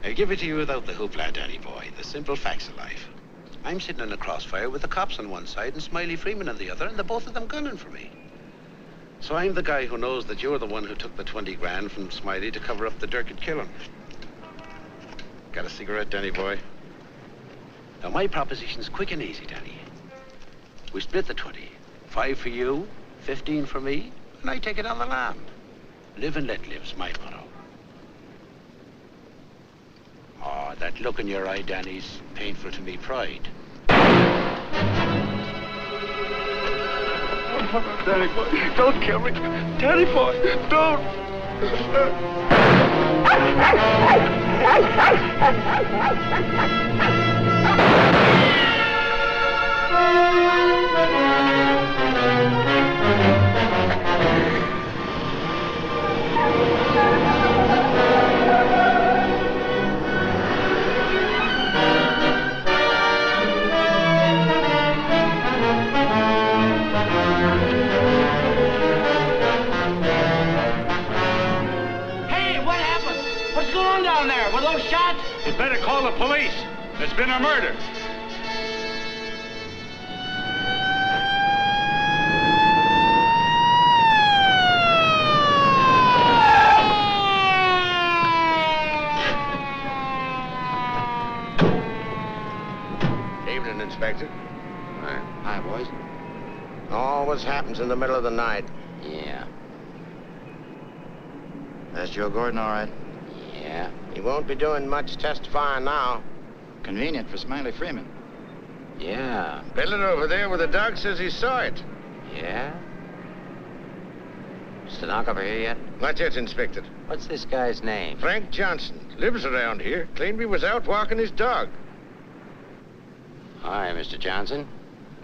I give it to you without the hoopla, Danny boy. The simple facts of life. I'm sitting in a crossfire with the cops on one side and Smiley Freeman on the other, and the both of them gunning for me. So I'm the guy who knows that you're the one who took the 20 grand from Smiley to cover up the Durkett killing. Got a cigarette, Danny boy? Now, my proposition's quick and easy, Danny. We split the 20. 5 for you, 15 for me, and I take it on the lam. Live and let live's my motto. Oh, that look in your eye, Danny's painful to me pride. Danny boy, don't kill me. Danny boy, don't. Were those shots? You'd better call the police. There's been a murder. Evening, Inspector. Hi, boys. Always happens in the middle of the night. Yeah. That's Joe Gordon, all right? Yeah. He won't be doing much testifying now. Convenient for Smiley Freeman. Yeah. Building over there where the dog says he saw it. Yeah? Stenographer here yet? Not yet, Inspector. What's this guy's name? Frank Johnson. Lives around here. Claimed he was out walking his dog. Hi, Mr. Johnson.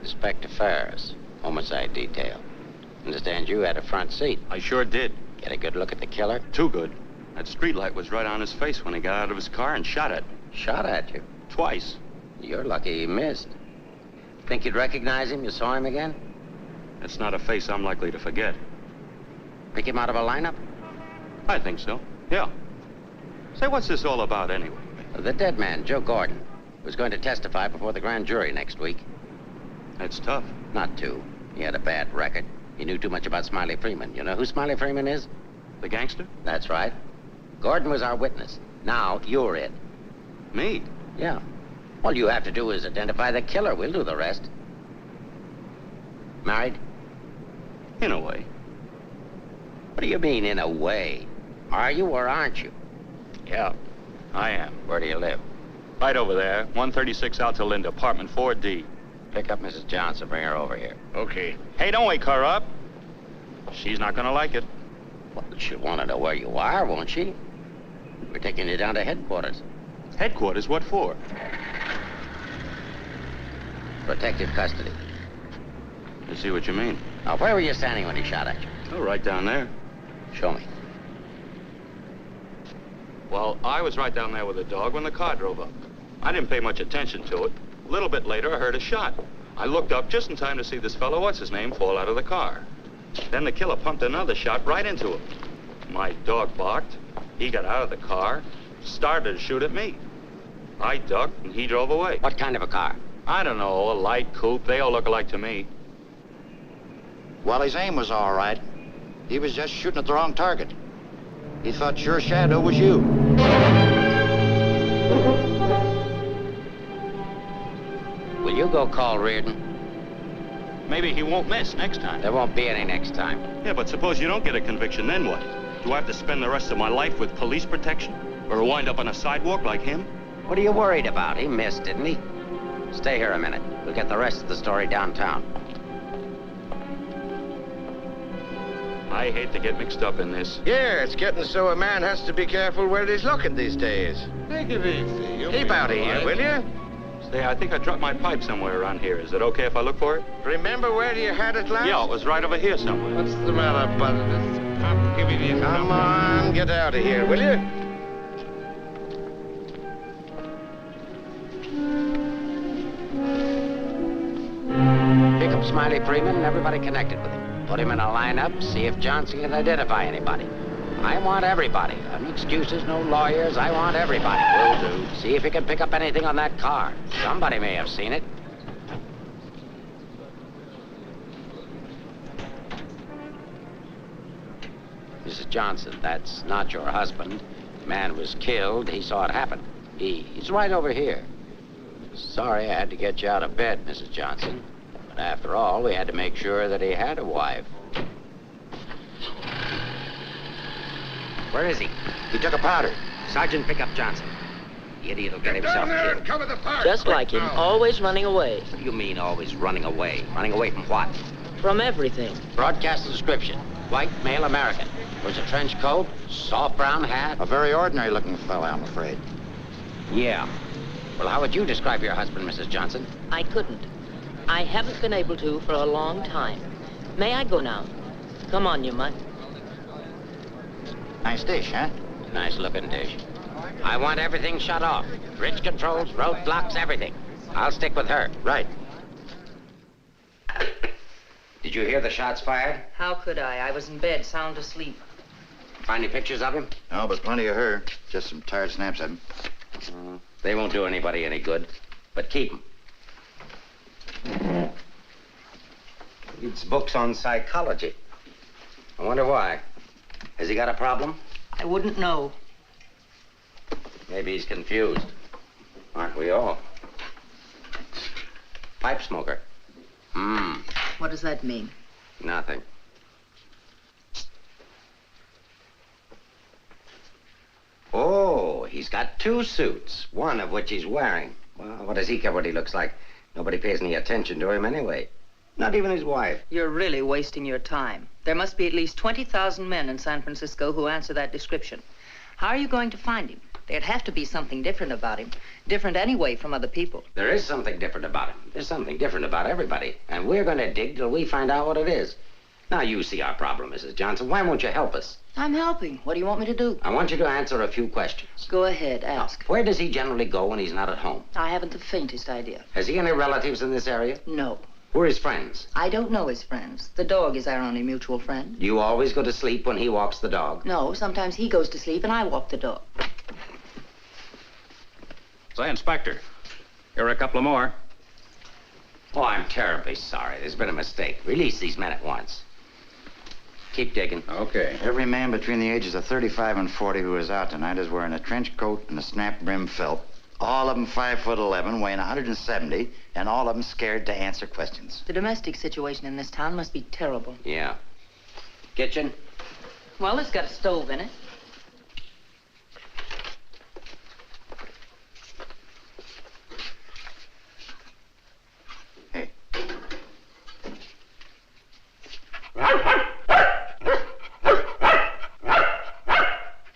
Inspector Ferris, homicide detail. Understand you had a front seat. I sure did. Get a good look at the killer? Too good. That streetlight was right on his face when he got out of his car and shot at me. Shot at you? Twice. You're lucky he missed. Think you'd recognize him? You saw him again? That's not a face I'm likely to forget. Pick him out of a lineup? I think so, yeah. Say, what's this all about anyway? The dead man, Joe Gordon, was going to testify before the grand jury next week. That's tough. Not too. He had a bad record. He knew too much about Smiley Freeman. You know who Smiley Freeman is? The gangster? That's right. Gordon was our witness. Now, you're it. Me? Yeah. All you have to do is identify the killer. We'll do the rest. Married? In a way. What do you mean, in a way? Are you or aren't you? Yeah, I am. Where do you live? Right over there, 136 Alta Linda, apartment 4D. Pick up Mrs. Johnson. Bring her over here. Okay. Hey, don't wake her up. She's not gonna like it. Well, she'll want to know where you are, won't she? We're taking you down to headquarters. Headquarters? What for? Protective custody. I see what you mean. Now, where were you standing when he shot at you? Oh, right down there. Show me. Well, I was right down there with the dog when the car drove up. I didn't pay much attention to it. A little bit later, I heard a shot. I looked up just in time to see this fellow, what's-his-name, fall out of the car. Then the killer pumped another shot right into him. My dog barked. He got out of the car, started to shoot at me. I ducked, and he drove away. What kind of a car? I don't know, a light coupe. They all look alike to me. Well, his aim was all right. He was just shooting at the wrong target. He thought your shadow was you. Will you go call Reardon? Maybe he won't miss next time. There won't be any next time. Yeah, but suppose you don't get a conviction, then what? Do I have to spend the rest of my life with police protection? Or wind up on a sidewalk like him? What are you worried about? He missed, didn't he? Stay here a minute. We'll get the rest of the story downtown. I hate to get mixed up in this. Yeah, it's getting so a man has to be careful where he's looking these days. Take it easy. Keep out of here, will you? Say, I think I dropped my pipe somewhere around here. Is it okay if I look for it? Remember where you had it last? Yeah, it was right over here somewhere. What's the matter, bud? I'm giving you Come on, get out of here, will you? Pick up Smiley Freeman and everybody connected with him. Put him in a lineup, see if Johnson can identify anybody. I want everybody. No excuses, no lawyers. I want everybody. Will do. See if you can pick up anything on that car. Somebody may have seen it. Mrs. Johnson, that's not your husband. The man was killed. He saw it happen. He's right over here. Sorry I had to get you out of bed, Mrs. Johnson. But after all, we had to make sure that he had a wife. Where is he? He took a powder. Sergeant, pick up Johnson. The idiot will get himself killed. Cover the fire. Just like him, always running away. What do you mean always running away? Running away from what? From everything. Broadcast description. White, male American. Wears a trench coat, soft brown hat. A very ordinary looking fellow, I'm afraid. Yeah. Well, how would you describe your husband, Mrs. Johnson? I couldn't. I haven't been able to for a long time. May I go now? Come on, you mutt. Nice dish, huh? Nice looking dish. I want everything shut off. Bridge controls, roadblocks, everything. I'll stick with her. Right. Did you hear the shots fired? How could I? I was in bed, sound asleep. Find any pictures of him? No, but plenty of her. Just some tired snaps of him. They won't do anybody any good. But keep them. Reads books on psychology. I wonder why. Has he got a problem? I wouldn't know. Maybe he's confused. Aren't we all? Pipe smoker. What does that mean? Nothing. Oh, he's got 2 suits, one of which he's wearing. Well, what does he care what he looks like? Nobody pays any attention to him anyway. Not even his wife. You're really wasting your time. There must be at least 20,000 men in San Francisco who answer that description. How are you going to find him? There'd have to be something different about him. Different anyway from other people. There is something different about him. There's something different about everybody. And we're going to dig till we find out what it is. Now, you see our problem, Mrs. Johnson. Why won't you help us? I'm helping. What do you want me to do? I want you to answer a few questions. Go ahead, ask. Where does he generally go when he's not at home? I haven't the faintest idea. Has he any relatives in this area? No. Who are his friends? I don't know his friends. The dog is our only mutual friend. You always go to sleep when he walks the dog? No, sometimes he goes to sleep and I walk the dog. Say, Inspector, here are a couple of more. Oh, I'm terribly sorry. There's been a mistake. Release these men at once. Keep digging. Okay. Every man between the ages of 35 and 40 who is out tonight is wearing a trench coat and a snap-brim felt. All of them 5'11", weighing 170, and all of them scared to answer questions. The domestic situation in this town must be terrible. Yeah. Kitchen? Well, it's got a stove in it. Hey.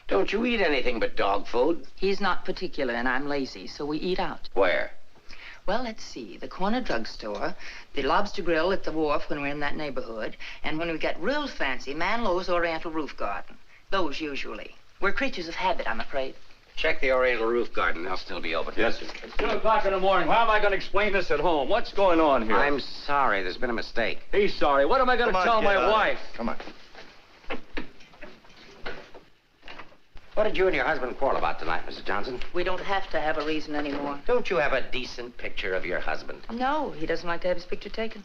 Don't you eat anything but dog food? He's not particular and I'm lazy, so we eat out. Where? Well, let's see. The corner drugstore, the lobster grill at the wharf when we're in that neighborhood, and when we get real fancy, Manlow's Oriental Roof Garden. Those usually. We're creatures of habit, I'm afraid. Check the Oriental Roof Garden. They'll still be open. Yes, sir. It's 2 o'clock in the morning. How am I going to explain this at home? What's going on here? I'm sorry. There's been a mistake. He's sorry. What am I going to tell my wife? Come on. What did you and your husband quarrel about tonight, Mrs. Johnson? We don't have to have a reason anymore. Don't you have a decent picture of your husband? No, he doesn't like to have his picture taken.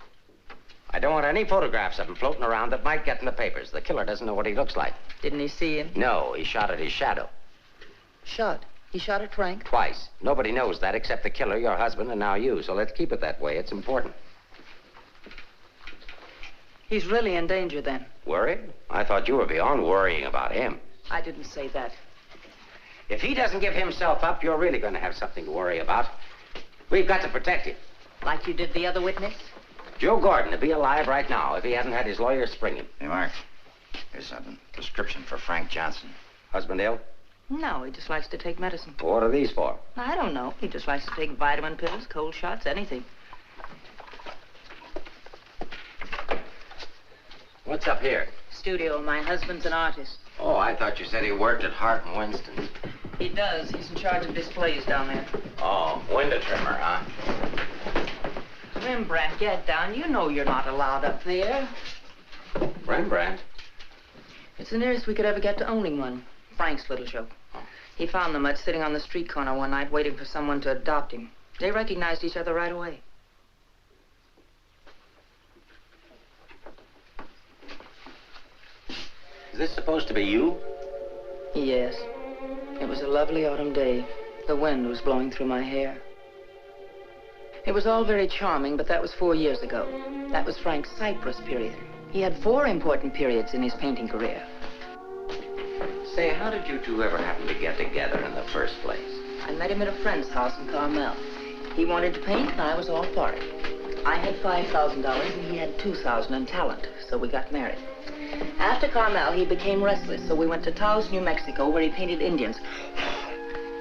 I don't want any photographs of him floating around that might get in the papers. The killer doesn't know what he looks like. Didn't he see him? No, he shot at his shadow. Shot. He shot at Frank? Twice. Nobody knows that except the killer, your husband, and now you. So let's keep it that way. It's important. He's really in danger then. Worried? I thought you were beyond worrying about him. I didn't say that. If he doesn't give himself up, you're really going to have something to worry about. We've got to protect him. Like you did the other witness? Joe Gordon would be alive right now if he hadn't had his lawyer spring him. Hey, Mark. Here's something. Prescription for Frank Johnson. Husband ill? No, he just likes to take medicine. What are these for? I don't know. He just likes to take vitamin pills, cold shots, anything. What's up here? Studio. My husband's an artist. Oh, I thought you said he worked at Hart and Winston's. He does. He's in charge of displays down there. Oh, window trimmer, huh? Rembrandt, get down. You know you're not allowed up there. Rembrandt? It's the nearest we could ever get to owning one. Frank's little joke. He found the mutt sitting on the street corner one night waiting for someone to adopt him. They recognized each other right away. Is this supposed to be you? Yes. It was a lovely autumn day. The wind was blowing through my hair. It was all very charming, but that was 4 years ago. That was Frank's Cyprus period. He had 4 important periods in his painting career. Say, how did you two ever happen to get together in the first place? I met him at a friend's house in Carmel. He wanted to paint, and I was all for it. I had $5,000, and he had $2,000 in talent, so we got married. After Carmel, he became restless, so we went to Taos, New Mexico, where he painted Indians.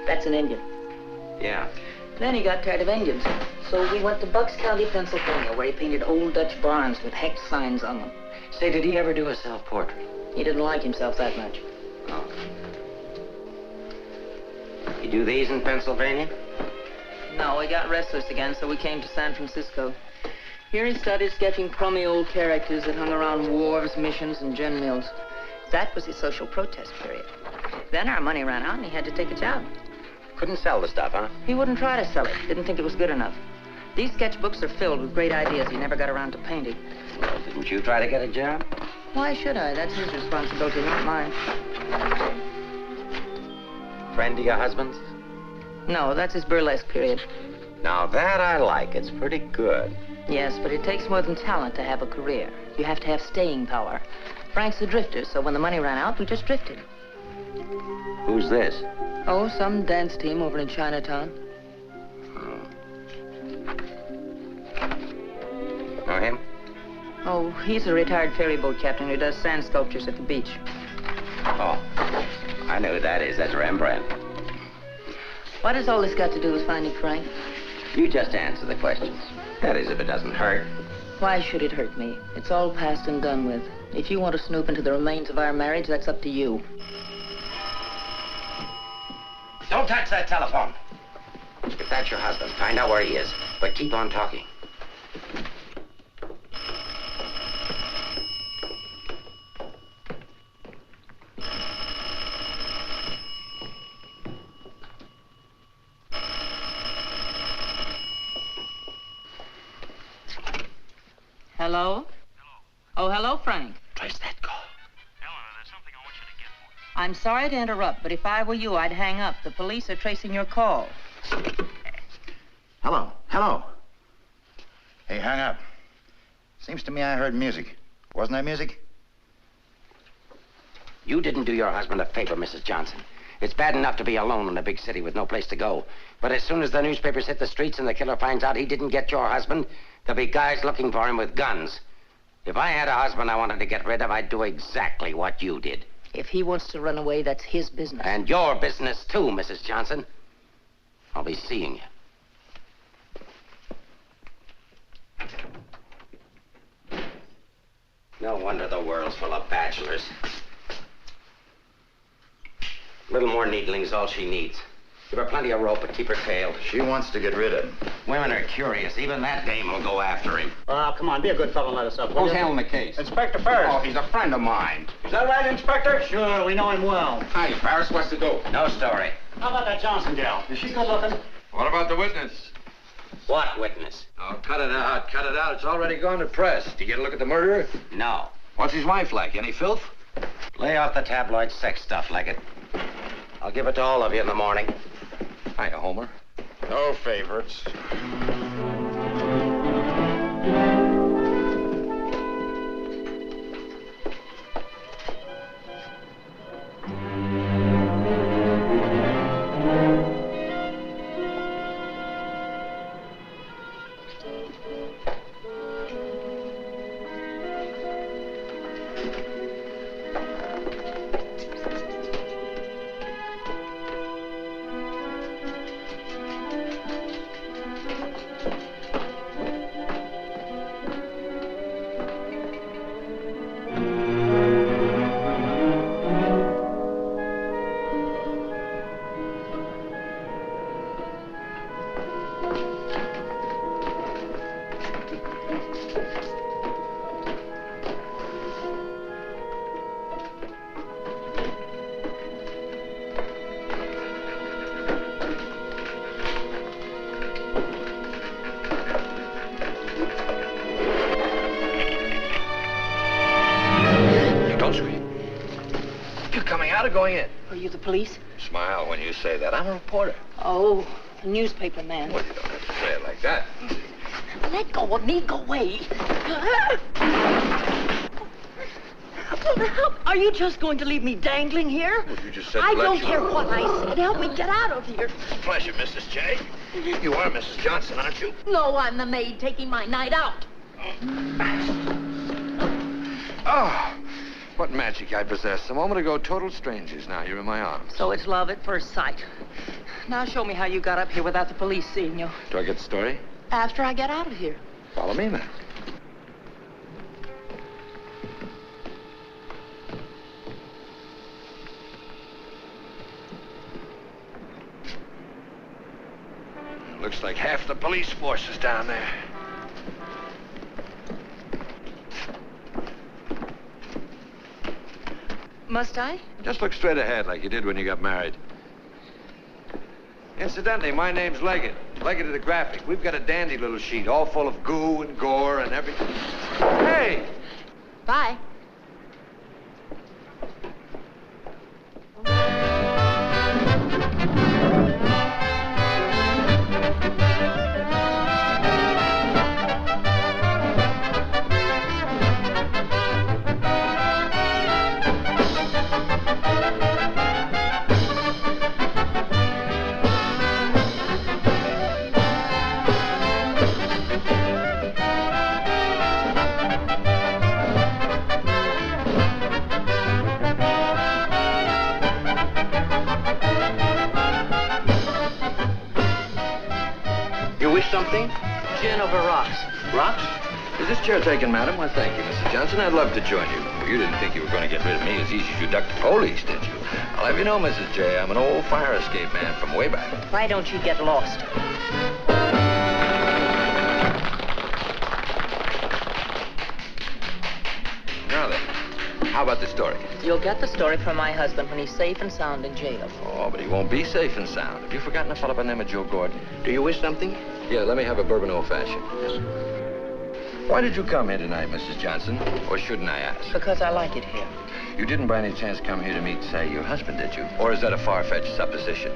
That's an Indian. Yeah. Then he got tired of Indians, so we went to Bucks County, Pennsylvania, where he painted old Dutch barns with hex signs on them. Say, did he ever do a self-portrait? He didn't like himself that much. Oh. You do these in Pennsylvania? No, he got restless again, so we came to San Francisco. Here he started sketching crummy old characters that hung around wharves, missions, and gin mills. That was his social protest period. Then our money ran out, and he had to take a job. Couldn't sell the stuff, huh? He wouldn't try to sell it. Didn't think it was good enough. These sketchbooks are filled with great ideas he never got around to painting. Well, didn't you try to get a job? Why should I? That's his responsibility, not mine. Friend of your husband's? No, that's his burlesque period. Now that I like. It's pretty good. Yes, but it takes more than talent to have a career. You have to have staying power. Frank's a drifter, so when the money ran out, we just drifted. Who's this? Oh, some dance team over in Chinatown. Know him? Oh, he's a retired ferry boat captain who does sand sculptures at the beach. Oh, I know who that is. That's Rembrandt. What has all this got to do with finding Frank? You just answer the questions. That is, if it doesn't hurt. Why should it hurt me? It's all past and done with. If you want to snoop into the remains of our marriage, that's up to you. Don't touch that telephone. If that's your husband, find out where he is. But keep on talking. Hello? Oh, hello, Frank. Trace that call. Eleanor, there's something I want you to get for me. I'm sorry to interrupt, but if I were you, I'd hang up. The police are tracing your call. Hello, hello. Hey, hang up. Seems to me I heard music. Wasn't there music? You didn't do your husband a favor, Mrs. Johnson. It's bad enough to be alone in a big city with no place to go. But as soon as the newspapers hit the streets and the killer finds out he didn't get your husband, there'll be guys looking for him with guns. If I had a husband I wanted to get rid of, I'd do exactly what you did. If he wants to run away, that's his business. And your business, too, Mrs. Johnson. I'll be seeing you. No wonder the world's full of bachelors. A little more needling's all she needs. Give her plenty of rope, but keep her tailed. She wants to get rid of him. Women are curious. Even that dame will go after him. Oh, come on, be a good fellow and let us up. Who's handling the case? Inspector Ferris. Oh, he's a friend of mine. Is that right, Inspector? Sure, we know him well. Hi, Ferris. What's the dope? No story. How about that Johnson gal? Is she good looking? What about the witness? What witness? Oh, cut it out, cut it out. It's already gone to press. Did you get a look at the murderer? No. What's his wife like? Any filth? Lay off the tabloid sex stuff, Leggett. I'll give it to all of you in the morning. Hiya, Homer. No favorites. You're coming out or going in? Are you the police? Smile when you say that. I'm a reporter. Oh, a newspaper man. Well, you don't have to say it like that. Let go of me. Go away. Are you just going to leave me dangling here? Well, you just said I let don't you- care what I said. Help me get out of here. Pleasure, Mrs. J. You are Mrs. Johnson, aren't you? No, I'm the maid taking my night out. Oh, what magic I possess. A moment ago, total strangers. Now you're in my arms. So it's love at first sight. Now show me how you got up here without the police seeing you. Do I get the story? After I get out of here. Follow me, then. Looks like half the police force is down there. Must I? Just look straight ahead like you did when you got married. Incidentally, my name's Leggett. Leggett of the Graphic. We've got a dandy little sheet, all full of goo and gore and everything. Hey! Bye. Something? Gin over rocks. Rocks? Is this chair taken, madam? Why, thank you, Mrs. Johnson. I'd love to join you. You didn't think you were going to get rid of me as easy as you ducked the police, did you? I'll have you know, Mrs. J, I'm an old fire escape man from way back. Why don't you get lost? Now then, how about the story? You'll get the story from my husband when he's safe and sound in jail. Oh, but he won't be safe and sound. Have you forgotten a fellow by the name of Joe Gordon? Do you wish something? Yeah, let me have a bourbon old-fashioned. Yes. Why did you come here tonight, Mrs. Johnson? Or shouldn't I ask? Because I like it here. You didn't by any chance come here to meet, say, your husband, did you? Or is that a far-fetched supposition?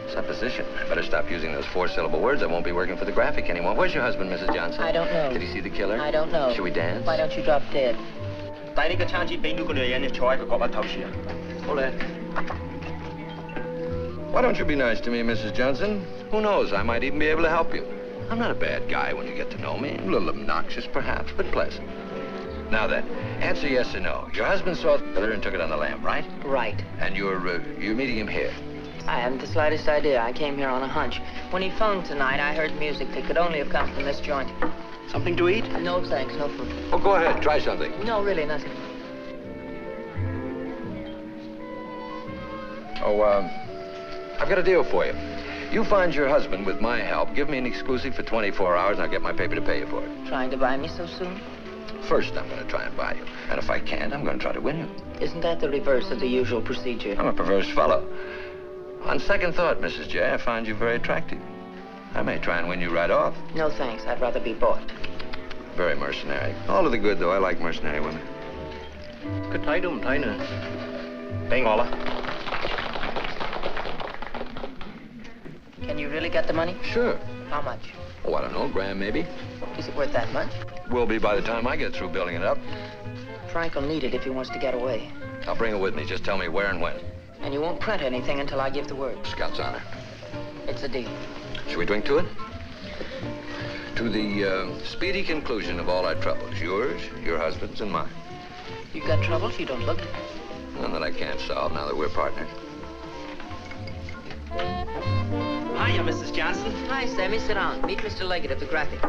Supposition? I better stop using those four-syllable words. I won't be working for the Graphic anymore. Where's your husband, Mrs. Johnson? I don't know. Did he see the killer? I don't know. Should we dance? Why don't you drop dead? Hold it. Why don't you be nice to me, Mrs. Johnson? Who knows? I might even be able to help you. I'm not a bad guy when you get to know me. A little obnoxious, perhaps, but pleasant. Now then, answer yes or no. Your husband saw the killer and took it on the lam, right? Right. And you're meeting him here. I haven't the slightest idea. I came here on a hunch. When he phoned tonight, I heard music that could only have come from this joint. Something to eat? No, thanks. No food. Oh, go ahead. Try something. No, really, nothing. Oh, I've got a deal for you. You find your husband with my help. Give me an exclusive for 24 hours, and I'll get my paper to pay you for it. Trying to buy me so soon? First, I'm going to try and buy you. And if I can't, I'm going to try to win you. Isn't that the reverse of the usual procedure? I'm a perverse fellow. On second thought, Mrs. J, I find you very attractive. I may try and win you right off. No, thanks. I'd rather be bought. Very mercenary. All of the good, though. I like mercenary women. Good thấy đúng không thấy nè. Đây ngồi là. Can you really get the money? Sure. How much? Oh, I don't know, grand maybe. Is it worth that much? Will be by the time I get through building it up. Frank will need it if he wants to get away. I'll bring it with me. Just tell me where and when. And you won't print anything until I give the word. Scout's honor. It's a deal. Should we drink to it? To the speedy conclusion of all our troubles. Yours, your husband's, and mine. You've got troubles? You don't look it. None that I can't solve now that we're partners. Hiya, Mrs. Johnson. Hi, Sammy. Sit down. Meet Mr. Leggett of the Graphic.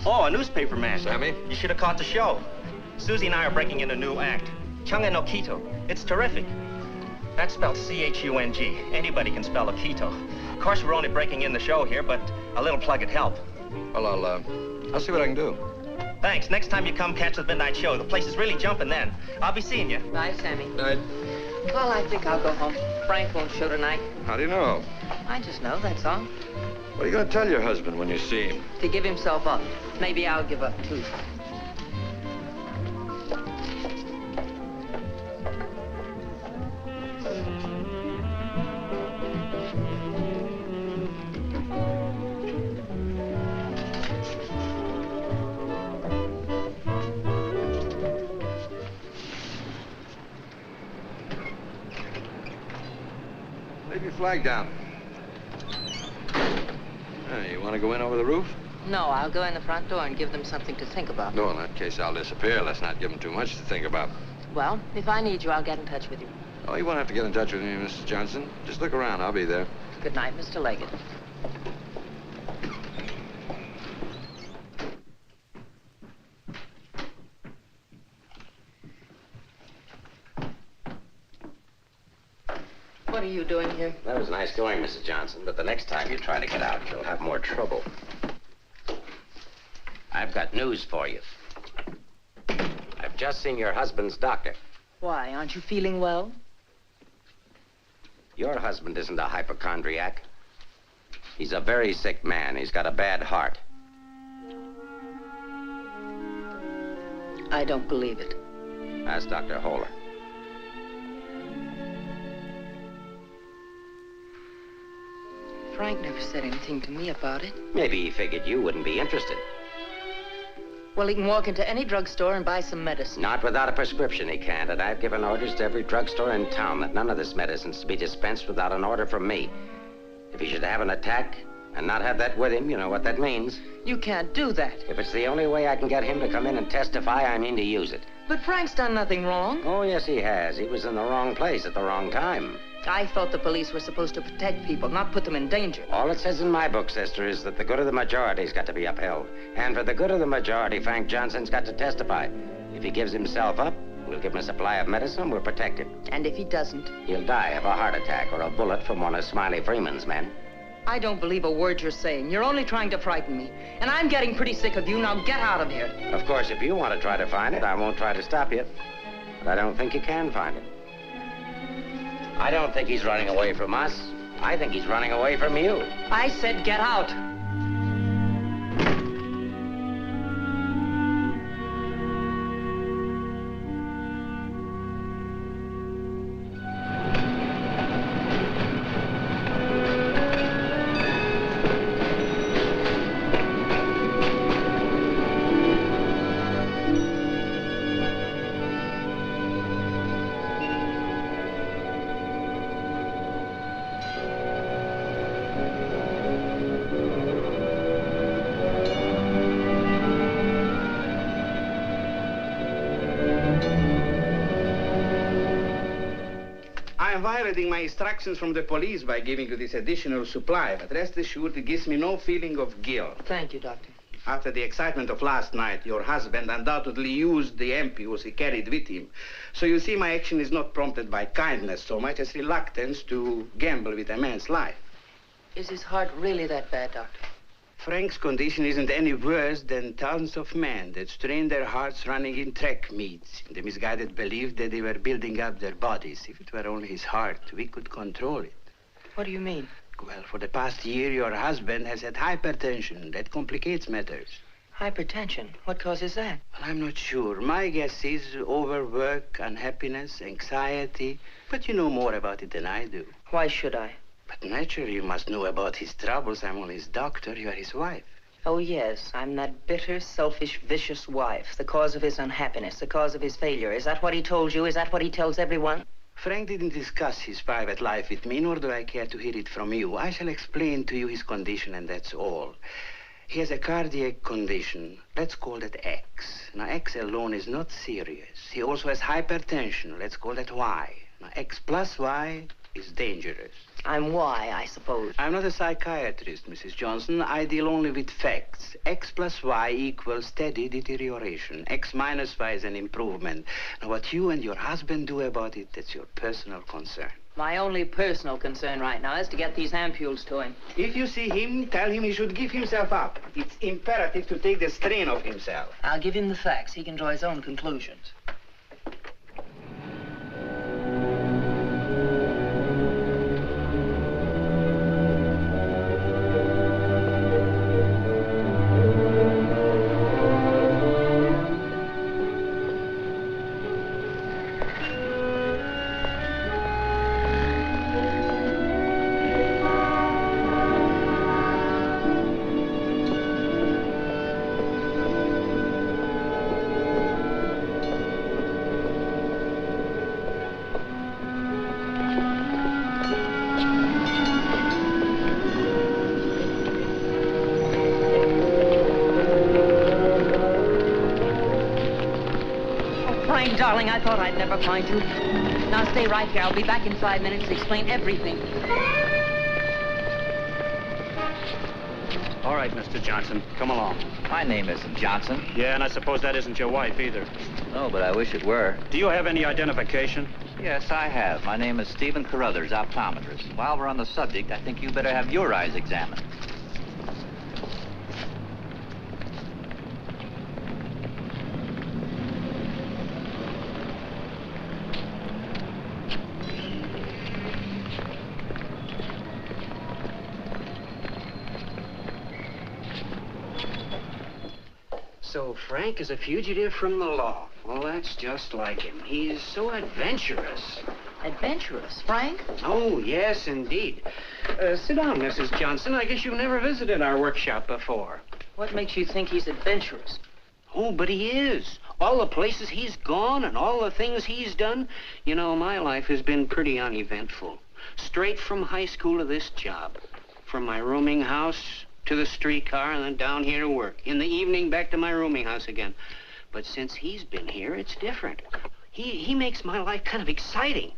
Oh, a newspaper man. Sammy? You should have caught the show. Susie and I are breaking in a new act. Chunga no Quito. It's terrific. That's spelled C-H-U-N-G. Anybody can spell a Quito. Of course, we're only breaking in the show here, but a little plug would help. Well, I'll see what I can do. Thanks. Next time you come catch the midnight show, the place is really jumping then. I'll be seeing you. Bye, Sammy. Night. Well, I think I'll go home. Frank won't show tonight. How do you know? I just know, that's all. What are you going to tell your husband when you see him? To give himself up. Maybe I'll give up, too. Leave your flag down. You want to go in over the roof? No, I'll go in the front door and give them something to think about. No, in that case, I'll disappear. Let's not give them too much to think about. Well, if I need you, I'll get in touch with you. Oh, you won't have to get in touch with me, Mrs. Johnson. Just look around. I'll be there. Good night, Mr. Leggett. What are you doing here? That was nice going, Mrs. Johnson, but the next time you try to get out, you'll have more trouble. I've got news for you. I've just seen your husband's doctor. Why, aren't you feeling well? Your husband isn't a hypochondriac. He's a very sick man. He's got a bad heart. I don't believe it. Ask Dr. Holler. Frank never said anything to me about it. Maybe he figured you wouldn't be interested. Well, he can walk into any drugstore and buy some medicine. Not without a prescription, he can't. And I've given orders to every drugstore in town that none of this medicine's to be dispensed without an order from me. If he should have an attack and not have that with him, you know what that means. You can't do that. If it's the only way I can get him to come in and testify, I mean to use it. But Frank's done nothing wrong. Oh, yes, he has. He was in the wrong place at the wrong time. I thought the police were supposed to protect people, not put them in danger. All it says in my book, sister, is that the good of the majority's got to be upheld. And for the good of the majority, Frank Johnson's got to testify. If he gives himself up, we'll give him a supply of medicine, we'll protect him. And if he doesn't? He'll die of a heart attack or a bullet from one of Smiley Freeman's men. I don't believe a word you're saying. You're only trying to frighten me. And I'm getting pretty sick of you. Now get out of here. Of course, if you want to try to find it, I won't try to stop you. But I don't think you can find it. I don't think he's running away from us. I think he's running away from you. I said get out. I'm violating my instructions from the police by giving you this additional supply, but rest assured it gives me no feeling of guilt. Thank you, Doctor. After the excitement of last night, your husband undoubtedly used the ampules he carried with him. So you see, my action is not prompted by kindness so much as reluctance to gamble with a man's life. Is his heart really that bad, Doctor? Frank's condition isn't any worse than thousands of men that strain their hearts running in track meets in the misguided belief that they were building up their bodies. If it were only his heart, we could control it. What do you mean? Well, for the past year, your husband has had hypertension. That complicates matters. Hypertension? What causes that? Well, I'm not sure. My guess is overwork, unhappiness, anxiety. But you know more about it than I do. Why should I? But naturally, you must know about his troubles. I'm only his doctor. You are his wife. Oh, yes. I'm that bitter, selfish, vicious wife. The cause of his unhappiness, the cause of his failure. Is that what he told you? Is that what he tells everyone? Frank didn't discuss his private life with me, nor do I care to hear it from you. I shall explain to you his condition, and that's all. He has a cardiac condition. Let's call that X. Now, X alone is not serious. He also has hypertension. Let's call that Y. Now, X plus Y is dangerous. I'm Y, I suppose. I'm not a psychiatrist, Mrs. Johnson. I deal only with facts. X plus Y equals steady deterioration. X minus Y is an improvement. Now, what you and your husband do about it, that's your personal concern. My only personal concern right now is to get these ampules to him. If you see him, tell him he should give himself up. It's imperative to take the strain off himself. I'll give him the facts. He can draw his own conclusions. darling. I thought I'd never find you. Now stay right here. I'll be back in 5 minutes to explain everything. All right, Mr. Johnson, come along. My name isn't Johnson. Yeah, and I suppose that isn't your wife either. No, but I wish it were. Do you have any identification? Yes, I have. My name is Stephen Carruthers, optometrist. While we're on the subject, I think you better have your eyes examined. So Frank is a fugitive from the law. Well, that's just like him. He's so adventurous. Adventurous, Frank? Oh, yes, indeed. Sit down, Mrs. Johnson. I guess you've never visited our workshop before. What makes you think he's adventurous? Oh, but he is. All the places he's gone and all the things he's done. You know, my life has been pretty uneventful. Straight from high school to this job. From my rooming house to the streetcar and then down here to work. In the evening, back to my rooming house again. But since he's been here, it's different. He makes my life kind of exciting.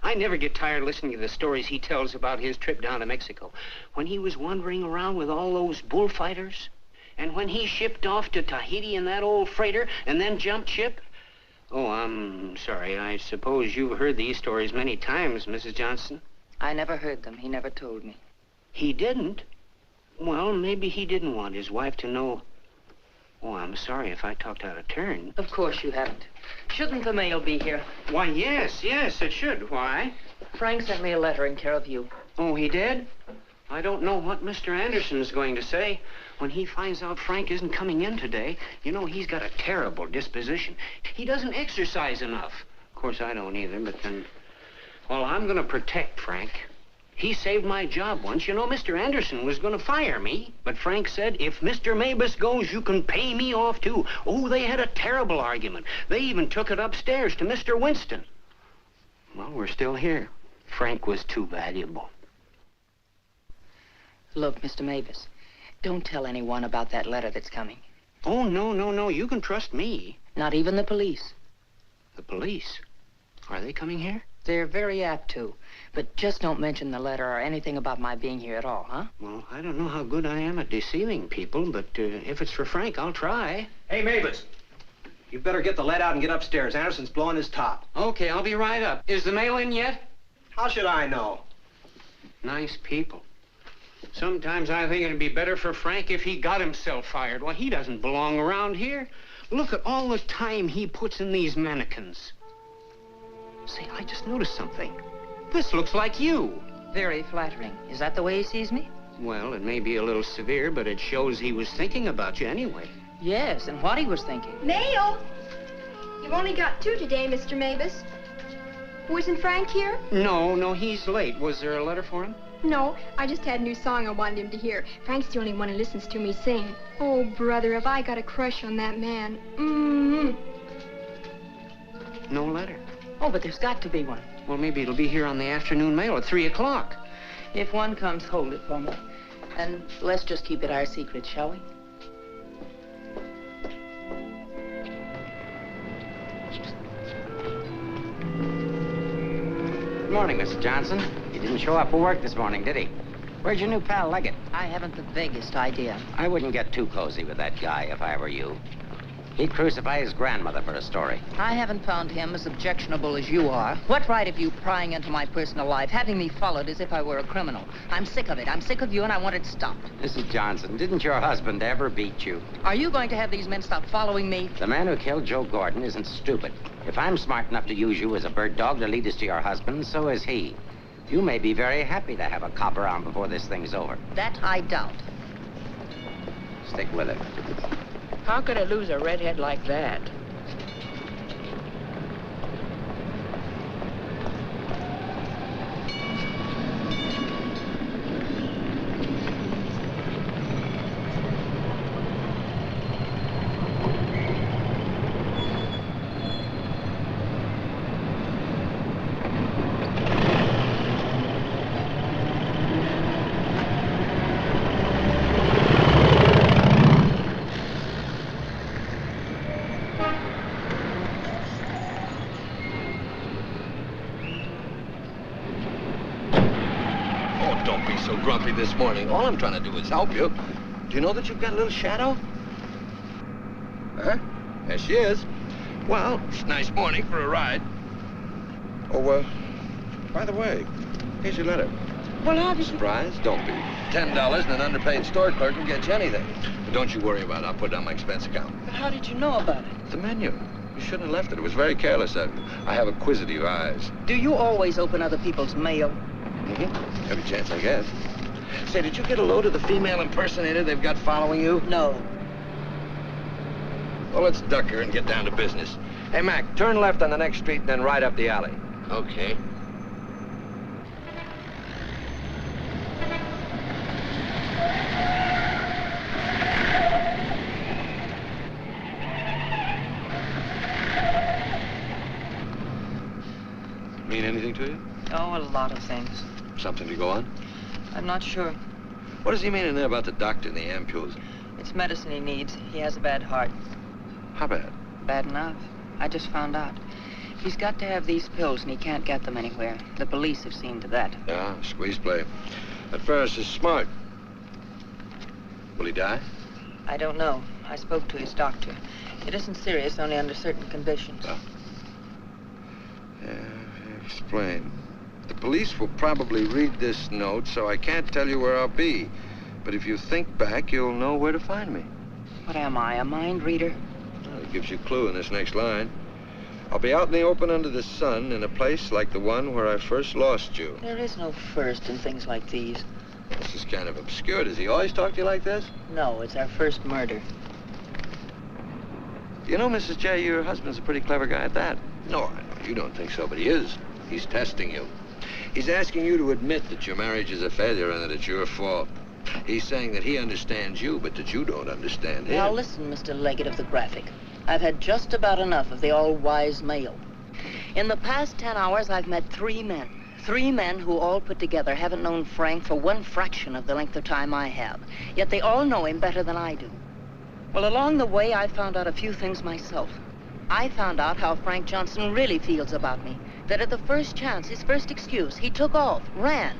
I never get tired listening to the stories he tells about his trip down to Mexico. When he was wandering around with all those bullfighters. And when he shipped off to Tahiti in that old freighter and then jumped ship. Oh, I'm sorry. I suppose you've heard these stories many times, Mrs. Johnson. I never heard them. He never told me. He didn't? Well, maybe he didn't want his wife to know. Oh, I'm sorry if I talked out of turn. Of course you haven't. Shouldn't the mail be here? Why, yes, it should. Why? Frank sent me a letter in care of you. Oh, he did? I don't know what Mr. Anderson's going to say. When he finds out Frank isn't coming in today, you know, he's got a terrible disposition. He doesn't exercise enough. Of course, I don't either, but then... Well, I'm going to protect Frank. He saved my job once. You know, Mr. Anderson was going to fire me. But Frank said, if Mr. Mabus goes, you can pay me off, too. Oh, they had a terrible argument. They even took it upstairs to Mr. Winston. Well, we're still here. Frank was too valuable. Look, Mr. Mabus, don't tell anyone about that letter that's coming. Oh, no. You can trust me. Not even the police. The police? Are they coming here? They're very apt to. But just don't mention the letter or anything about my being here at all, huh? Well, I don't know how good I am at deceiving people, but if it's for Frank, I'll try. Hey, Mavis, you better get the lead out and get upstairs. Anderson's blowing his top. Okay, I'll be right up. Is the mail in yet? How should I know? Nice people. Sometimes I think it'd be better for Frank if he got himself fired. Well, he doesn't belong around here. Look at all the time he puts in these mannequins. Say, I just noticed something. This looks like you. Very flattering. Is that the way he sees me? Well, it may be a little severe, but it shows he was thinking about you anyway. Yes, and what he was thinking. Mail! You've only got 2 today, Mr. Mabus. Wasn't Frank here? No, he's late. Was there a letter for him? No, I just had a new song I wanted him to hear. Frank's the only one who listens to me sing. Oh, brother, have I got a crush on that man. No letter. Oh, but there's got to be one. Well, maybe it'll be here on the afternoon mail at 3 o'clock. If one comes, hold it for me. And let's just keep it our secret, shall we? Good morning, Mrs. Johnson. He didn't show up for work this morning, did he? Where'd your new pal Leggett? I haven't the vaguest idea. I wouldn't get too cozy with that guy if I were you. He'd crucify his grandmother for a story. I haven't found him as objectionable as you are. What right have you prying into my personal life, having me followed as if I were a criminal? I'm sick of it. I'm sick of you, and I want it stopped. Mrs. Johnson, didn't your husband ever beat you? Are you going to have these men stop following me? The man who killed Joe Gordon isn't stupid. If I'm smart enough to use you as a bird dog to lead us to your husband, so is he. You may be very happy to have a cop around before this thing's over. That I doubt. Stick with it. How could I lose a redhead like that? don't be so grumpy this morning. All I'm trying to do is help you. Do you know that you've got a little shadow? Huh? There she is. Well, it's a nice morning for a ride. Oh, by the way, here's your letter. Well, obviously... Surprise? Don't be. $10 and an underpaid store clerk will get you anything. But don't you worry about it. I'll put it on my expense account. But how did you know about it? The menu. You shouldn't have left it. It was very careless of you. I have acquisitive eyes. Do you always open other people's mail? Mm-hmm. Every chance I get. Say, did you get a load of the female impersonator they've got following you? No. Well, let's duck her and get down to business. Hey, Mac, turn left on the next street and then right up the alley. Okay. Mean anything to you? Oh, a lot of things. Something to go on? I'm not sure. What does he mean in there about the doctor and the ampules? It's medicine he needs. He has a bad heart. How bad? Bad enough. I just found out. He's got to have these pills, and he can't get them anywhere. The police have seen to that. Yeah, squeeze play. That Ferris is smart. Will he die? I don't know. I spoke to his doctor. It isn't serious, only under certain conditions. Oh. Yeah, explain. The police will probably read this note, so I can't tell you where I'll be. But if you think back, you'll know where to find me. What am I, a mind reader? Well, it gives you a clue in this next line. I'll be out in the open under the sun in a place like the one where I first lost you. There is no first in things like these. This is kind of obscure. Does he always talk to you like this? No, it's our first murder. You know, Mrs. J, your husband's a pretty clever guy at that. No, you don't think so, but he is. He's testing you. He's asking you to admit that your marriage is a failure and that it's your fault. He's saying that he understands you, but that you don't understand him. Now listen, Mr. Leggett of the Graphic. I've had just about enough of the all-wise male. In the past 10 hours, I've met 3 men. 3 men who all put together haven't known Frank for 1/fraction of the length of time I have. Yet they all know him better than I do. Well, along the way, I found out a few things myself. I found out how Frank Johnson really feels about me. That at the first chance, his first excuse, he took off, ran.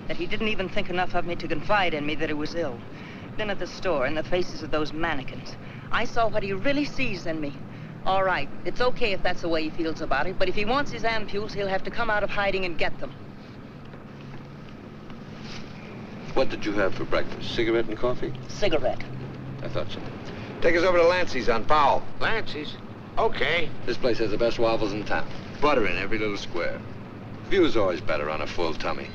That he didn't even think enough of me to confide in me that he was ill. Then at the store, in the faces of those mannequins, I saw what he really sees in me. All right, it's okay if that's the way he feels about it, but if he wants his ampules, he'll have to come out of hiding and get them. What did you have for breakfast? Cigarette and coffee? Cigarette. I thought so. Take us over to Lancey's on Powell. Lancey's? Okay. This place has the best waffles in town. Butter in every little square. View's always better on a full tummy.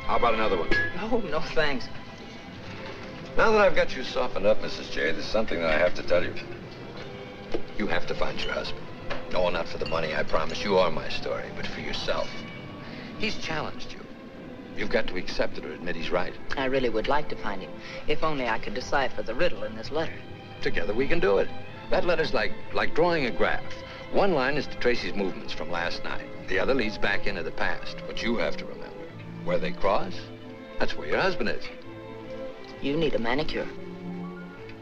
How about another one? Oh, no, thanks. Now that I've got you softened up, Mrs. J, there's something that I have to tell you. You have to find your husband. No, not for the money, I promise you, or my story, but for yourself. He's challenged you. You've got to accept it or admit he's right. I really would like to find him, if only I could decipher the riddle in this letter. Together we can do it. That letter's like drawing a graph. One line is to trace his movements from last night. The other leads back into the past. What you have to remember, where they cross, that's where your husband is. You need a manicure.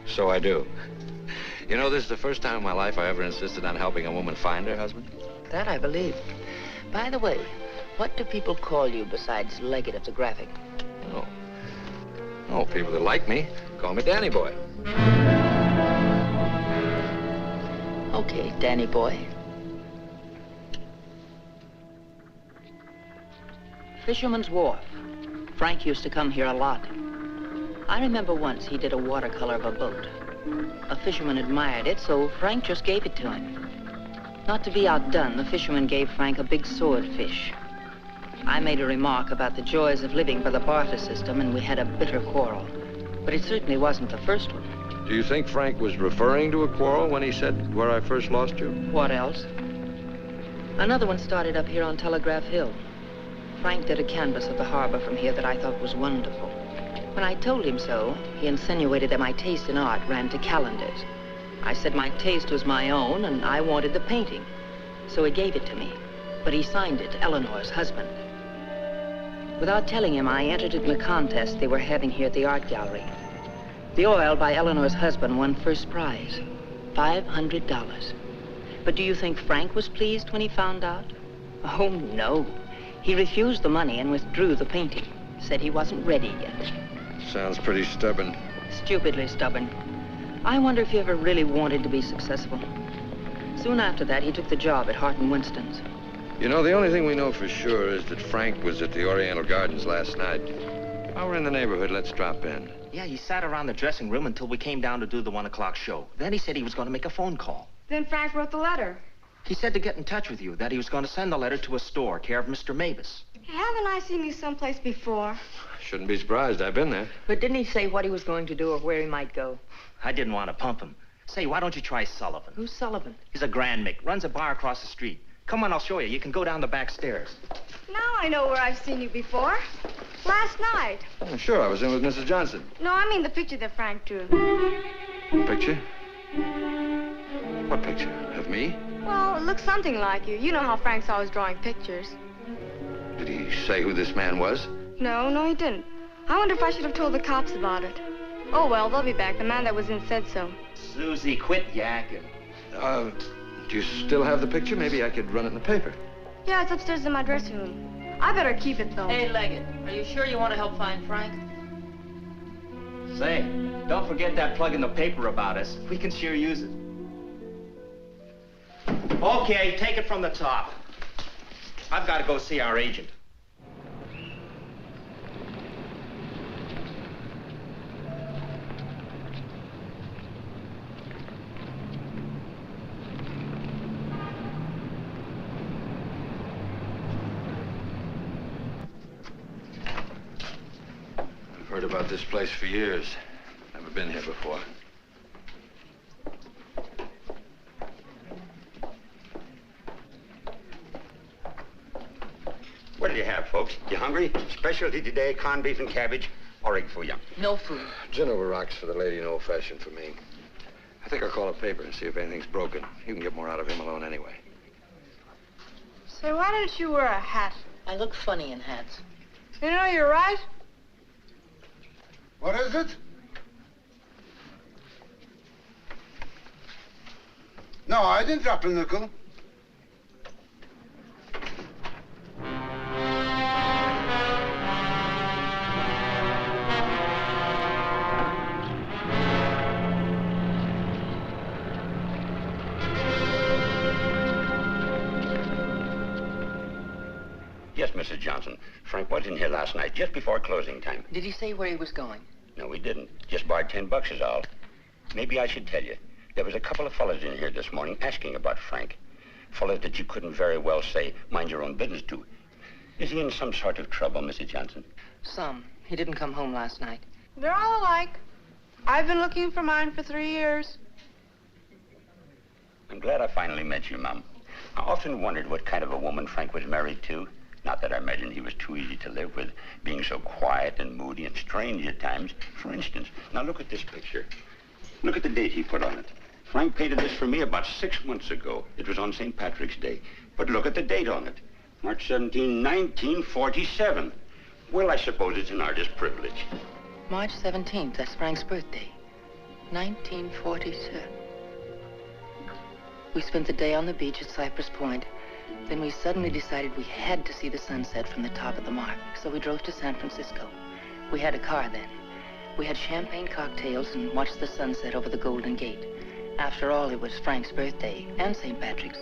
So I do. You know, this is the first time in my life I ever insisted on helping a woman find her husband. That I believe. By the way, what do people call you besides Leggett of the Graphic? Oh, people that like me call me Danny Boy. Okay, Danny Boy. Fisherman's Wharf. Frank used to come here a lot. I remember once he did a watercolor of a boat. A fisherman admired it, so Frank just gave it to him. Not to be outdone, the fisherman gave Frank a big swordfish. I made a remark about the joys of living by the barter system, and we had a bitter quarrel. But it certainly wasn't the first one. Do you think Frank was referring to a quarrel when he said, where I first lost you? What else? Another one started up here on Telegraph Hill. Frank did a canvas of the harbor from here that I thought was wonderful. When I told him so, he insinuated that my taste in art ran to calendars. I said my taste was my own, and I wanted the painting. So he gave it to me. But he signed it, Eleanor's husband. Without telling him, I entered it in a contest they were having here at the art gallery. The oil by Eleanor's husband won first prize, $500. But do you think Frank was pleased when he found out? Oh, no. He refused the money and withdrew the painting. Said he wasn't ready yet. Sounds pretty stubborn. Stupidly stubborn. I wonder if he ever really wanted to be successful. Soon after that, he took the job at Hart & Winston's. You know, the only thing we know for sure is that Frank was at the Oriental Gardens last night. While we're in the neighborhood, let's drop in. Yeah, he sat around the dressing room until we came down to do the 1 o'clock show. Then he said he was going to make a phone call. Then Frank wrote the letter. He said to get in touch with you, that he was going to send the letter to a store, care of Mr. Mavis. Haven't I seen you someplace before? Shouldn't be surprised. I've been there. But didn't he say what he was going to do or where he might go? I didn't want to pump him. Say, why don't you try Sullivan? Who's Sullivan? He's a grand mick, runs a bar across the street. Come on, I'll show you. You can go down the back stairs. Now I know where I've seen you before. Last night. Oh, sure, I was in with Mrs. Johnson. No, I mean the picture that Frank drew. Picture? What picture? Of me? Well, it looks something like you. You know how Frank's always drawing pictures. Did he say who this man was? No, he didn't. I wonder if I should have told the cops about it. Oh, well, they'll be back. The man that was in said so. Susie, quit yakking. Do you still have the picture? Maybe I could run it in the paper. Yeah, it's upstairs in my dressing room. I better keep it, though. Hey, Leggett, are you sure you want to help find Frank? Say, don't forget that plug in the paper about us. We can sure use it. Okay, take it from the top. I've got to go see our agent. I've heard about this place for years. Never been here before. What do you have, folks? You hungry? Specialty today, corned beef and cabbage, or egg for you? No food. Gin over rocks for the lady and old-fashioned for me. I think I'll call a paper and see if anything's broken. You can get more out of him alone anyway. Say, why didn't you wear a hat? I look funny in hats. You know, you're right. What is it? No, I didn't drop a nickel. Yes, Mrs. Johnson. Frank was in here last night, just before closing time. Did he say where he was going? No, he didn't. Just borrowed $10 is all. Maybe I should tell you. There was a couple of fellas in here this morning asking about Frank. Fellas that you couldn't very well say, mind your own business to. Is he in some sort of trouble, Mrs. Johnson? Some. He didn't come home last night. They're all alike. I've been looking for mine for 3 years. I'm glad I finally met you, Mom. I often wondered what kind of a woman Frank was married to. Not that I imagined he was too easy to live with, being so quiet and moody and strange at times. For instance, now look at this picture. Look at the date he put on it. Frank painted this for me about 6 months ago. It was on St. Patrick's Day. But look at the date on it. March 17, 1947. Well, I suppose it's an artist's privilege. March 17th, that's Frank's birthday. 1947. We spent the day on the beach at Cypress Point. Then we suddenly decided we had to see the sunset from the top of the mark. So we drove to San Francisco. We had a car then. We had champagne cocktails and watched the sunset over the Golden Gate. After all, it was Frank's birthday and St. Patrick's.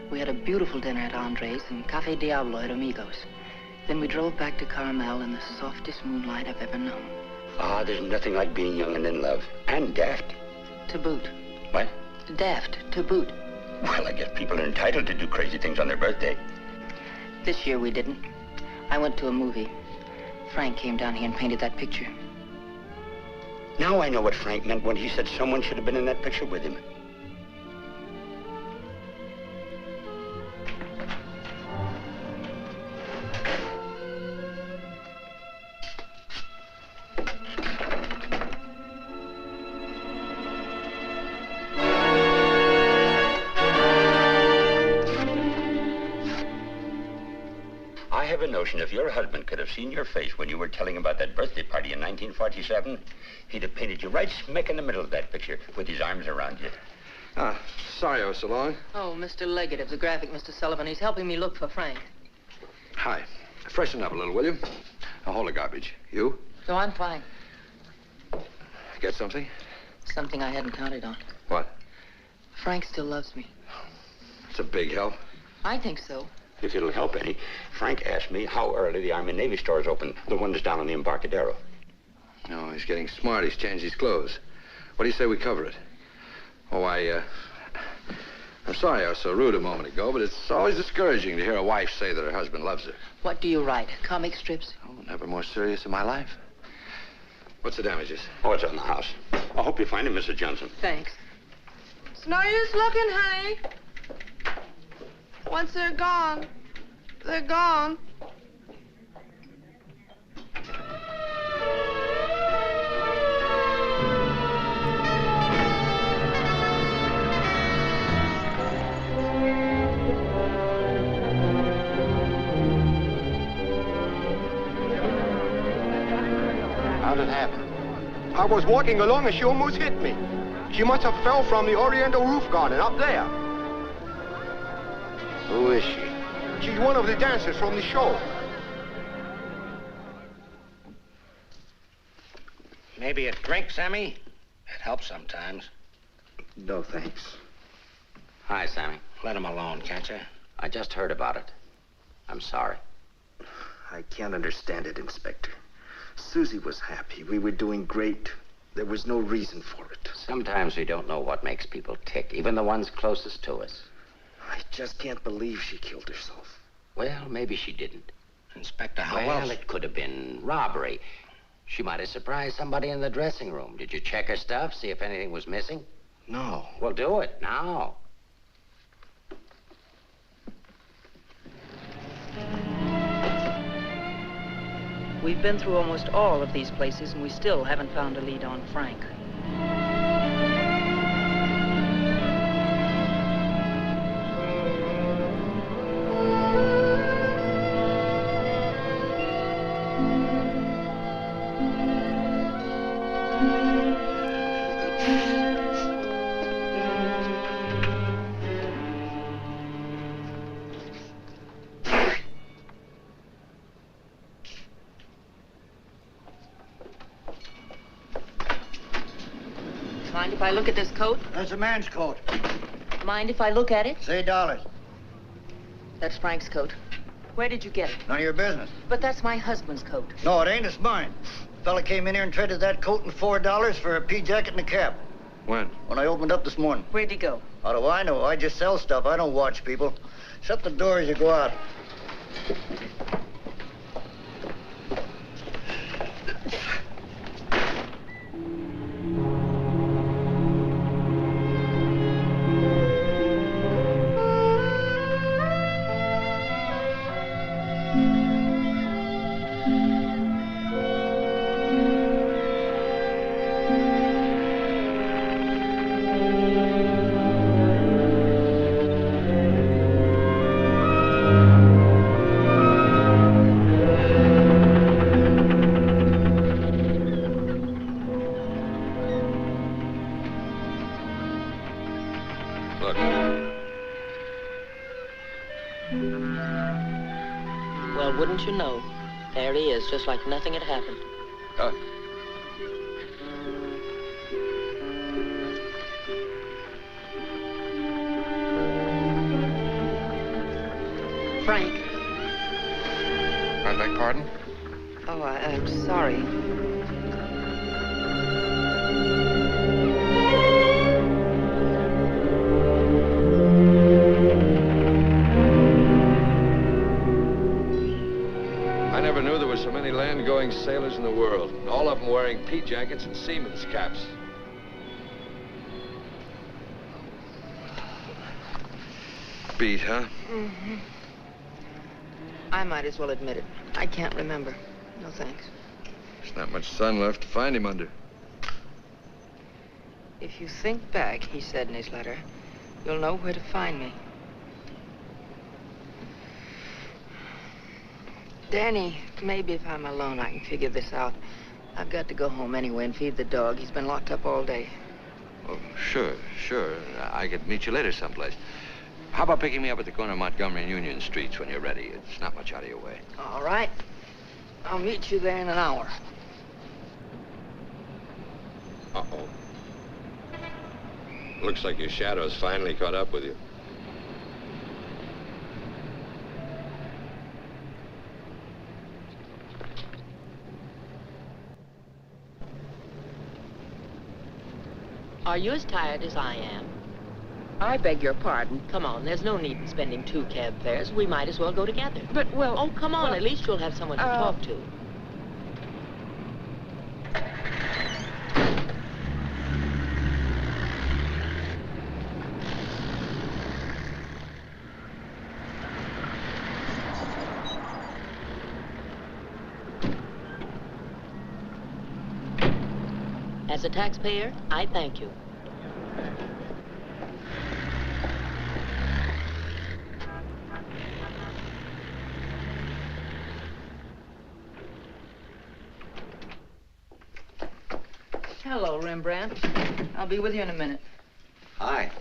We had a beautiful dinner at Andre's and Cafe Diablo at Amigos. Then we drove back to Carmel in the softest moonlight I've ever known. Ah, there's nothing like being young and in love. And daft. To boot. What? Daft, to boot. Well, I guess people are entitled to do crazy things on their birthday. This year we didn't. I went to a movie. Frank came down here and painted that picture. Now I know what Frank meant when he said someone should have been in that picture with him. I have a notion if your husband could have seen your face when you were telling about that birthday party in 1947, he'd have painted you right smack in the middle of that picture with his arms around you. Sorry I was so long. Oh, Mr. Leggett of the graphic, Mr. Sullivan. He's helping me look for Frank. Hi. Freshen up a little, will you? Now, hold the garbage. You? No, I'm fine. Get something? Something I hadn't counted on. What? Frank still loves me. It's a big help. I think so. If it'll help any, Frank asked me how early the Army and Navy stores open, the one that's down on the Embarcadero. No, he's getting smart. He's changed his clothes. What do you say we cover it? Oh, I'm sorry I was so rude a moment ago, but it's always discouraging to hear a wife say that her husband loves her. What do you write? Comic strips? Oh, never more serious in my life. What's the damages? Oh, it's on the house. I hope you find him, Mrs. Johnson. Thanks. It's no use looking, honey. Once they're gone, they're gone. How'd it happen? I was walking along and she almost hit me. She must have fell from the Oriental roof garden up there. Who is she? She's one of the dancers from the show. Maybe a drink, Sammy? It helps sometimes. No, thanks. Hi, Sammy. Let him alone, can't you? I just heard about it. I'm sorry. I can't understand it, Inspector. Susie was happy. We were doing great. There was no reason for it. Sometimes we don't know what makes people tick, even the ones closest to us. I just can't believe she killed herself. Well, maybe she didn't. Inspector, how Well, else? it could have been robbery. She might have surprised somebody in the dressing room. Did you check her stuff, see if anything was missing? No. Well, do it now. We've been through almost all of these places, and we still haven't found a lead on Frank. Mind if I look at this coat? That's a man's coat. Mind if I look at it? Say dollars. That's Frank's coat. Where did you get it? None of your business. But that's my husband's coat. No, it ain't. It's mine. Fella came in here and traded that coat and $4 for a pea jacket and a cap. When? When I opened up this morning. Where'd he go? How do I know? I just sell stuff. I don't watch people. Shut the door as you go out. Well, wouldn't you know? There he is, just like nothing had happened. Frank. I beg pardon? Oh, I'm sorry. I never knew there were so many land-going sailors in the world. All of them wearing pea jackets and seamen's caps. Beat, huh? Mm-hmm. I might as well admit it. I can't remember. No thanks. There's not much sun left to find him under. If you think back, he said in his letter, you'll know where to find me. Danny, maybe if I'm alone, I can figure this out. I've got to go home anyway and feed the dog. He's been locked up all day. Oh, sure. I could meet you later someplace. How about picking me up at the corner of Montgomery and Union Streets when you're ready? It's not much out of your way. All right. I'll meet you there in an hour. Uh-oh. Looks like your shadow's finally caught up with you. Are you as tired as I am? I beg your pardon. Come on, there's no need in spending 2 cab fares. We might as well go together. But, well... Oh, come on. At least you'll have someone to talk to. As a taxpayer, I thank you. Hello, Rembrandt. I'll be with you in a minute. Hi.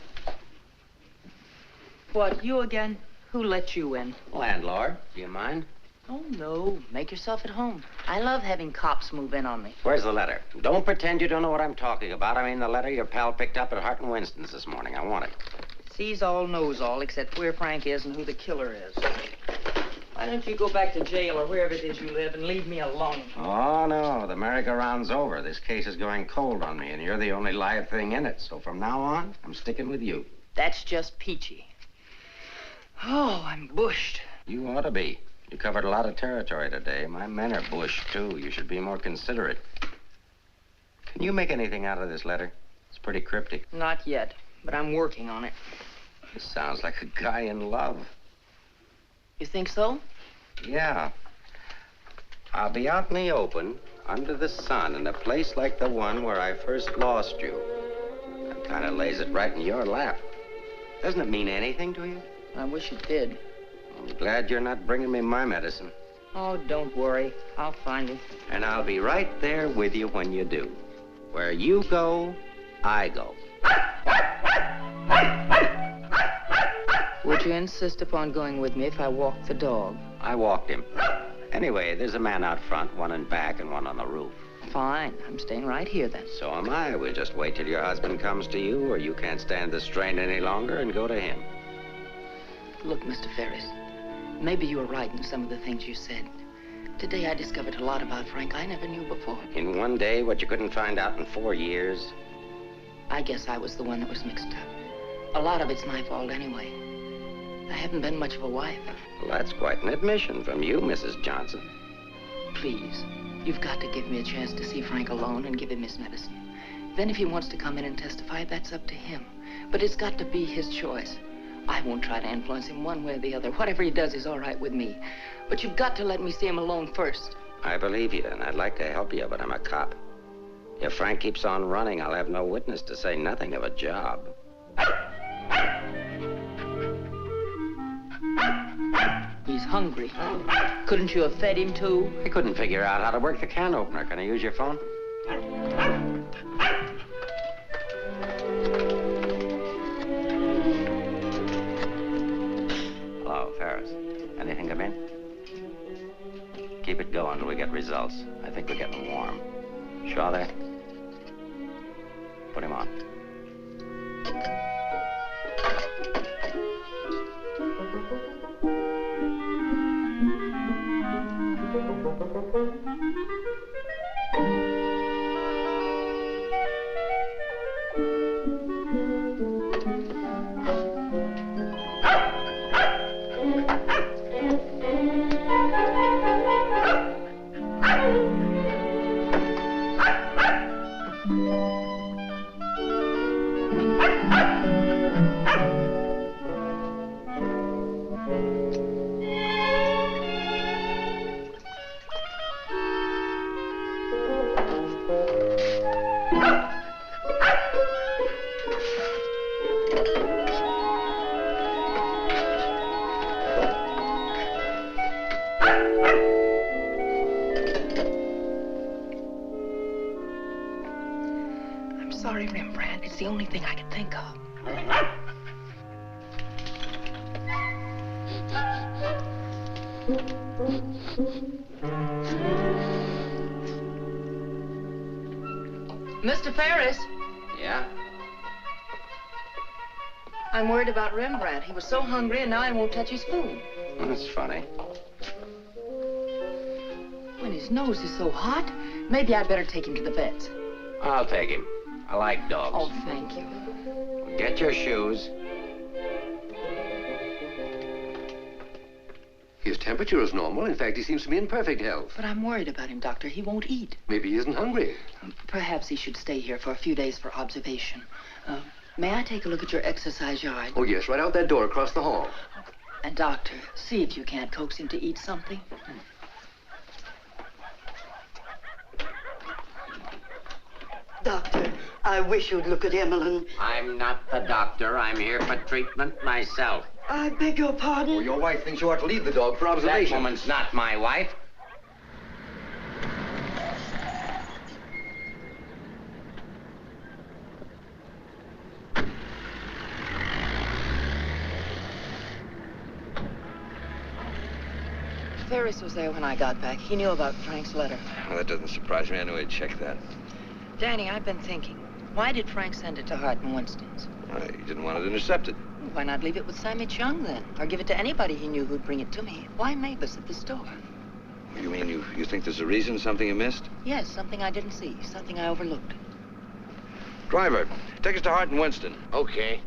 What, you again? Who let you in? Landlord, do you mind? Oh, no. Make yourself at home. I love having cops move in on me. Where's the letter? Don't pretend you don't know what I'm talking about. I mean the letter your pal picked up at Hart and Winston's this morning. I want it. Sees all, knows all, except where Frank is and who the killer is. Why don't you go back to jail or wherever it is you live and leave me alone? Oh, no. The merry-go-round's over. This case is going cold on me, and you're the only live thing in it. So from now on, I'm sticking with you. That's just peachy. Oh, I'm bushed. You ought to be. You covered a lot of territory today. My men are bushed, too. You should be more considerate. Can you make anything out of this letter? It's pretty cryptic. Not yet, but I'm working on it. This sounds like a guy in love. You think so? Yeah. I'll be out in the open, under the sun, in a place like the one where I first lost you. That kind of lays it right in your lap. Doesn't it mean anything to you? I wish it did. I'm glad you're not bringing me my medicine. Oh, don't worry. I'll find it. And I'll be right there with you when you do. Where you go, I go. Would you insist upon going with me if I walked the dog? I walked him. Anyway, there's a man out front, one in back and one on the roof. Fine. I'm staying right here, then. So am I. We'll just wait till your husband comes to you, or you can't stand the strain any longer and go to him. Look, Mr. Ferris, maybe you were right in some of the things you said. Today I discovered a lot about Frank I never knew before. In one day, what you couldn't find out in 4 years? I guess I was the one that was mixed up. A lot of it's my fault anyway. I haven't been much of a wife. Well, that's quite an admission from you, Mrs. Johnson. Please, you've got to give me a chance to see Frank alone and give him his medicine. Then if he wants to come in and testify, that's up to him. But it's got to be his choice. I won't try to influence him one way or the other. Whatever he does is all right with me. But you've got to let me see him alone first. I believe you, and I'd like to help you, but I'm a cop. If Frank keeps on running, I'll have no witness to say nothing of a job. He's hungry. Couldn't you have fed him, too? I couldn't figure out how to work the can opener. Can I use your phone? Hello, Ferris. Anything come in? Keep it going till we get results. I think we're getting warm. Shaw there? Put him on. Sorry, Rembrandt. It's the only thing I can think of. Mr. Ferris, Yeah? I'm worried about Rembrandt. He was so hungry and now he won't touch his food. That's funny. When his nose is so hot, maybe I'd better take him to the vet's. I'll take him. I like dogs. Oh, thank you. Get your shoes. His temperature is normal. In fact, he seems to be in perfect health. But I'm worried about him, Doctor. He won't eat. Maybe he isn't hungry. Perhaps he should stay here for a few days for observation. May I take a look at your exercise yard? Oh, yes, right out that door across the hall. And, Doctor, see if you can't coax him to eat something. Doctor, I wish you'd look at Emmeline. I'm not the doctor. I'm here for treatment myself. I beg your pardon? Well, your wife thinks you ought to leave the dog for That observation. woman's not my wife. Ferris was there when I got back. He knew about Frank's letter. Well, that doesn't surprise me. I knew he'd check that. Danny, I've been thinking. Why did Frank send it to Hart and Winston's? He didn't want it intercepted. Why not leave it with Sammy Chung, then? Or give it to anybody he knew who'd bring it to me? Why Mavis at the store? You mean you think there's a reason, something you missed? Yes, something I didn't see. Something I overlooked. Driver, take us to Hart and Winston. Okay.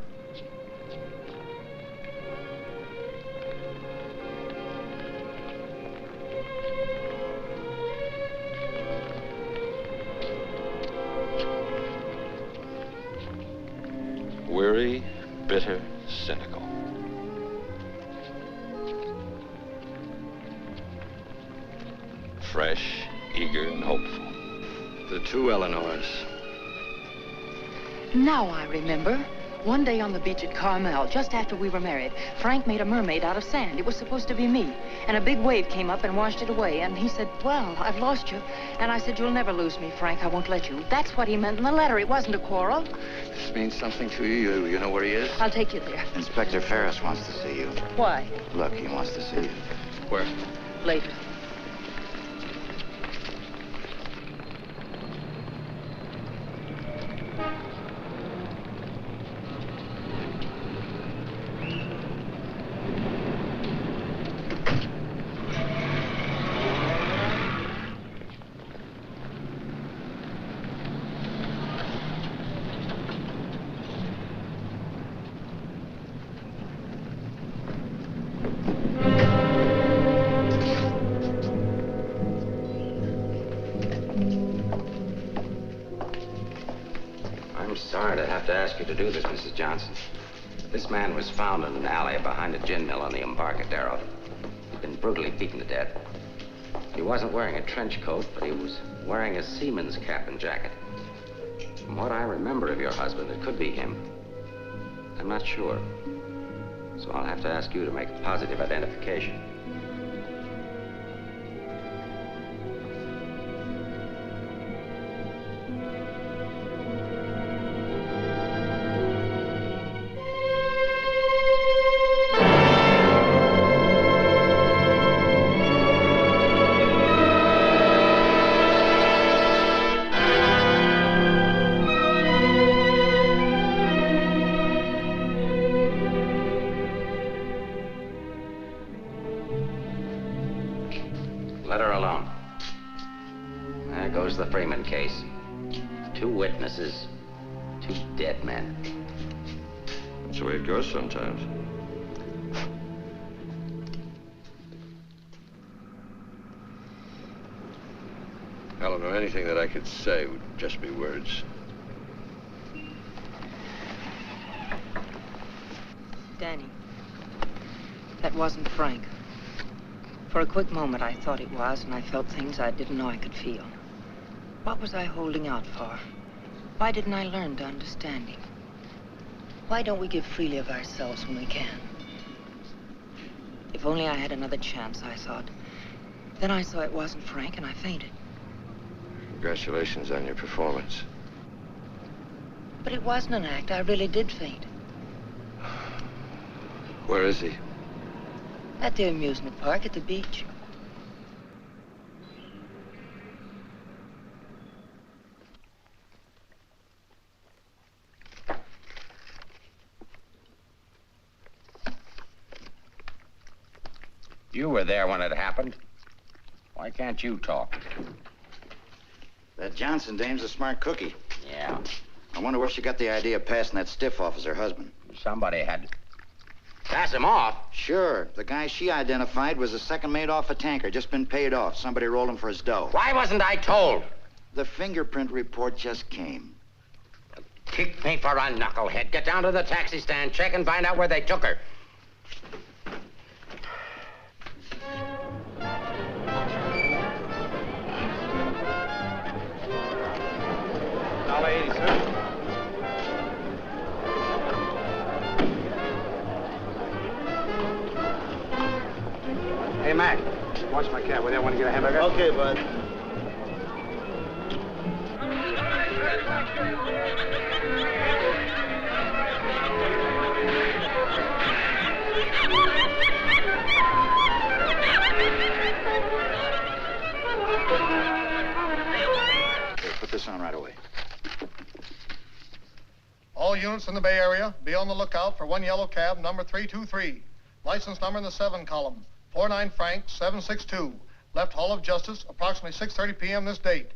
Weary, bitter, cynical. Fresh, eager, and hopeful. The two Eleanors. Now I remember. One day on the beach at Carmel, just after we were married, Frank made a mermaid out of sand. It was supposed to be me. And a big wave came up and washed it away. And he said, well, I've lost you. And I said, you'll never lose me, Frank. I won't let you. That's what he meant in the letter. It wasn't a quarrel. This means something to you. You know where he is? I'll take you there. Inspector Ferris wants to see you. Why? Look, he wants to see you. Where? Later. To ask you to do this, Mrs. Johnson. This man was found in an alley behind a gin mill on the Embarcadero. He'd been brutally beaten to death. He wasn't wearing a trench coat, but he was wearing a seaman's cap and jacket. From what I remember of your husband, it could be him. I'm not sure. So I'll have to ask you to make a positive identification. Let her alone. There goes the Freeman case. 2 witnesses, 2 dead men. That's the way it goes sometimes. Eleanor, anything that I could say would just be words. Danny, that wasn't Frank. For a quick moment, I thought it was, and I felt things I didn't know I could feel. What was I holding out for? Why didn't I learn to understand him? Why don't we give freely of ourselves when we can? If only I had another chance, I thought. Then I saw it wasn't Frank, and I fainted. Congratulations on your performance. But it wasn't an act. I really did faint. Where is he? At the amusement park at the beach. You were there when it happened. Why can't you talk? That Johnson dame's a smart cookie. Yeah. I wonder where she got the idea of passing that stiff off as her husband. Somebody had to pass him off. Sure. The guy she identified was the second mate off a tanker, just been paid off. Somebody rolled him for his dough. Why wasn't I told? The fingerprint report just came. Kick me for a knucklehead. Get down to the taxi stand, check and find out where they took her. $1.80, sir. Hey, Mac, watch my cab. Will you want to get a hamburger? Okay, bud. Okay, put this on right away. All units in the Bay Area, be on the lookout for one yellow cab, number 323. License number in the 7 column, 49 Frank 762. Left Hall of Justice, approximately 6:30 p.m. this date.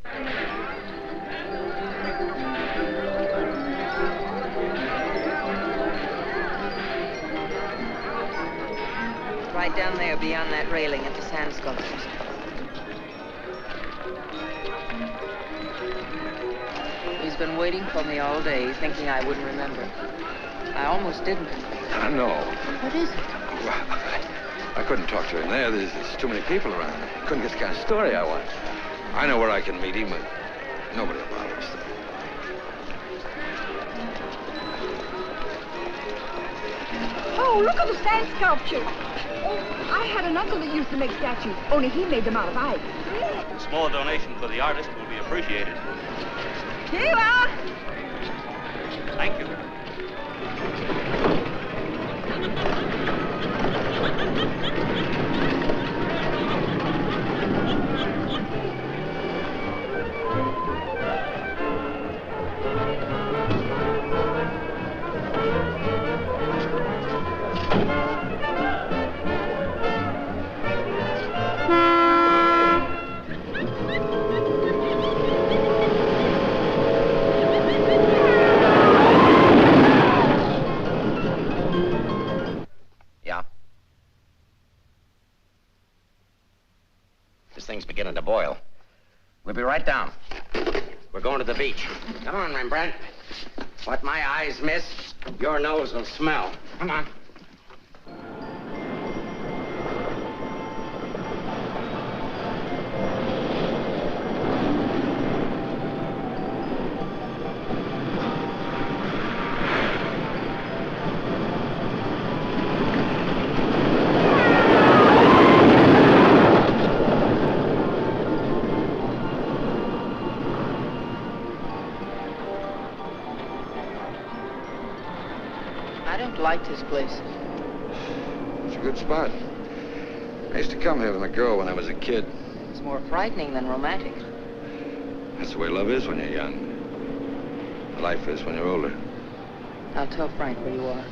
Right down there beyond that railing at the sand sculptures. He's been waiting for me all day, thinking I wouldn't remember. I almost didn't. I know. What is it? I couldn't talk to him there. There's too many people around. I couldn't get the kind of story I want. I know where I can meet him, but nobody will bother us there. Oh, look at the sand sculpture. Oh, I had an uncle that used to make statues, only he made them out of ice. A small donation for the artist will be appreciated. Here you are. Thank you. Beginning to boil. We'll be right down. We're going to the beach. Come on, Rembrandt. What my eyes miss, your nose will smell. Come on. Liked his place. It's a good spot. I used to come here with my girl when I was a kid. It's more frightening than romantic. That's the way love is when you're young. Life is when you're older. I'll tell Frank where you are.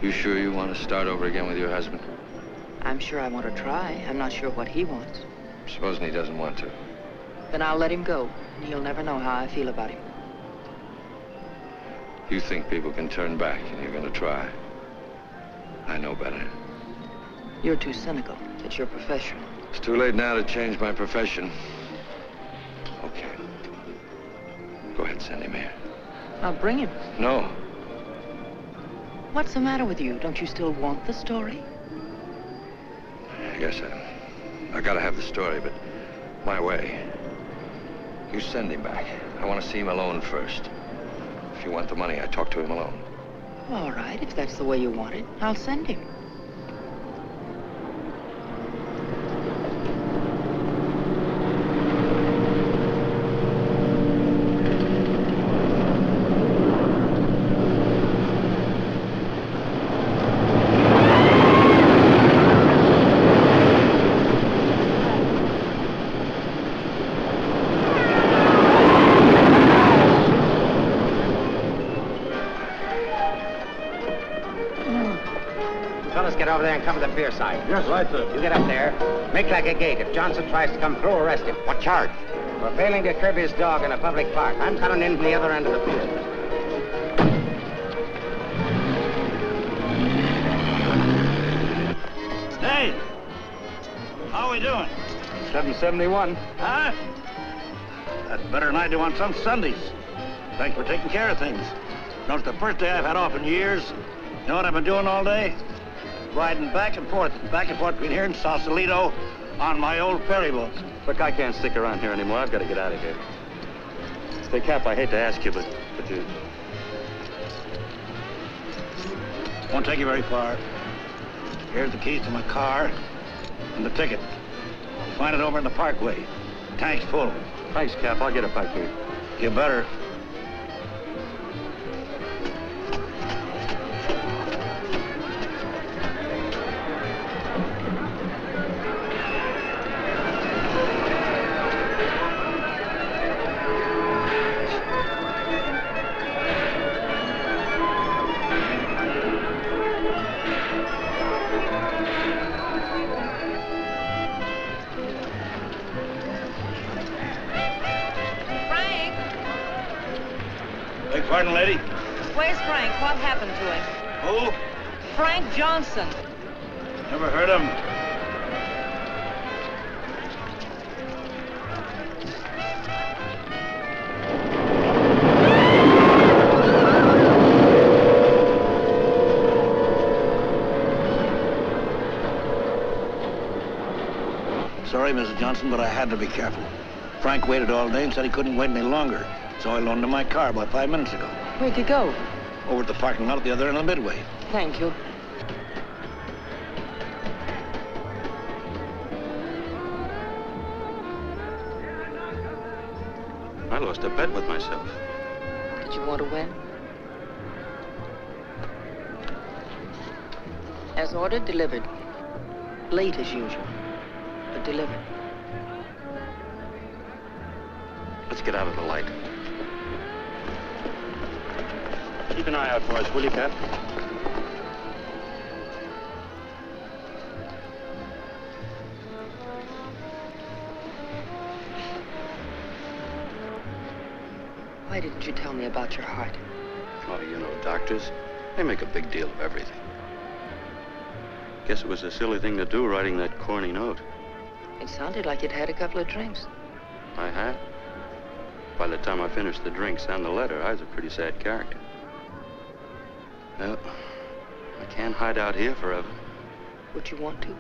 You sure you want to start over again with your husband? I'm sure I want to try. I'm not sure what he wants. Supposing he doesn't want to. Then I'll let him go, and he'll never know how I feel about him. You think people can turn back, and you're going to try. I know better. You're too cynical. It's your profession. It's too late now to change my profession. Okay. Go ahead, send him here. I'll bring him. No. What's the matter with you? Don't you still want the story? I guess I gotta have the story, but my way. You send him back. I want to see him alone first. If you want the money, I talk to him alone. All right, if that's the way you want it, I'll send him. and cover the pier side. Yes, right, sir. You get up there. Make like a gate. If Johnson tries to come through, arrest him. What charge? For failing to curb his dog in a public park. I'm coming in from the other end of the pier. Hey! How are we doing? 771. Huh? That's better than I do on some Sundays. Thanks for taking care of things. You know, it's the first day I've had off in years. You know what I've been doing all day? Riding back and forth between here and Sausalito on my old ferry boat. Look, I can't stick around here anymore. I've got to get out of here. Say, Cap, I hate to ask you, but you... Won't take you very far. Here's the keys to my car and the ticket. Find it over in the parkway. Tank's full. Thanks, Cap. I'll get it back here. You better. Pardon, lady? Where's Frank? What happened to him? Who? Frank Johnson. Never heard of him. Sorry, Mrs. Johnson, but I had to be careful. Frank waited all day and said he couldn't wait any longer. So I loaned him my car about 5 minutes ago. Where'd you go? Over at the parking lot at the other end of the Midway. Thank you. I lost a bet with myself. Did you want to win? As ordered, delivered. Late as usual, but delivered. Let's get out of the light. Keep an eye out for us, will you, Cap? Why didn't you tell me about your heart? Oh, you know, doctors, they make a big deal of everything. Guess it was a silly thing to do, writing that corny note. It sounded like you'd had a couple of drinks. I had. By the time I finished the drinks and the letter, I was a pretty sad character. Well, I can't hide out here forever. Would you want to?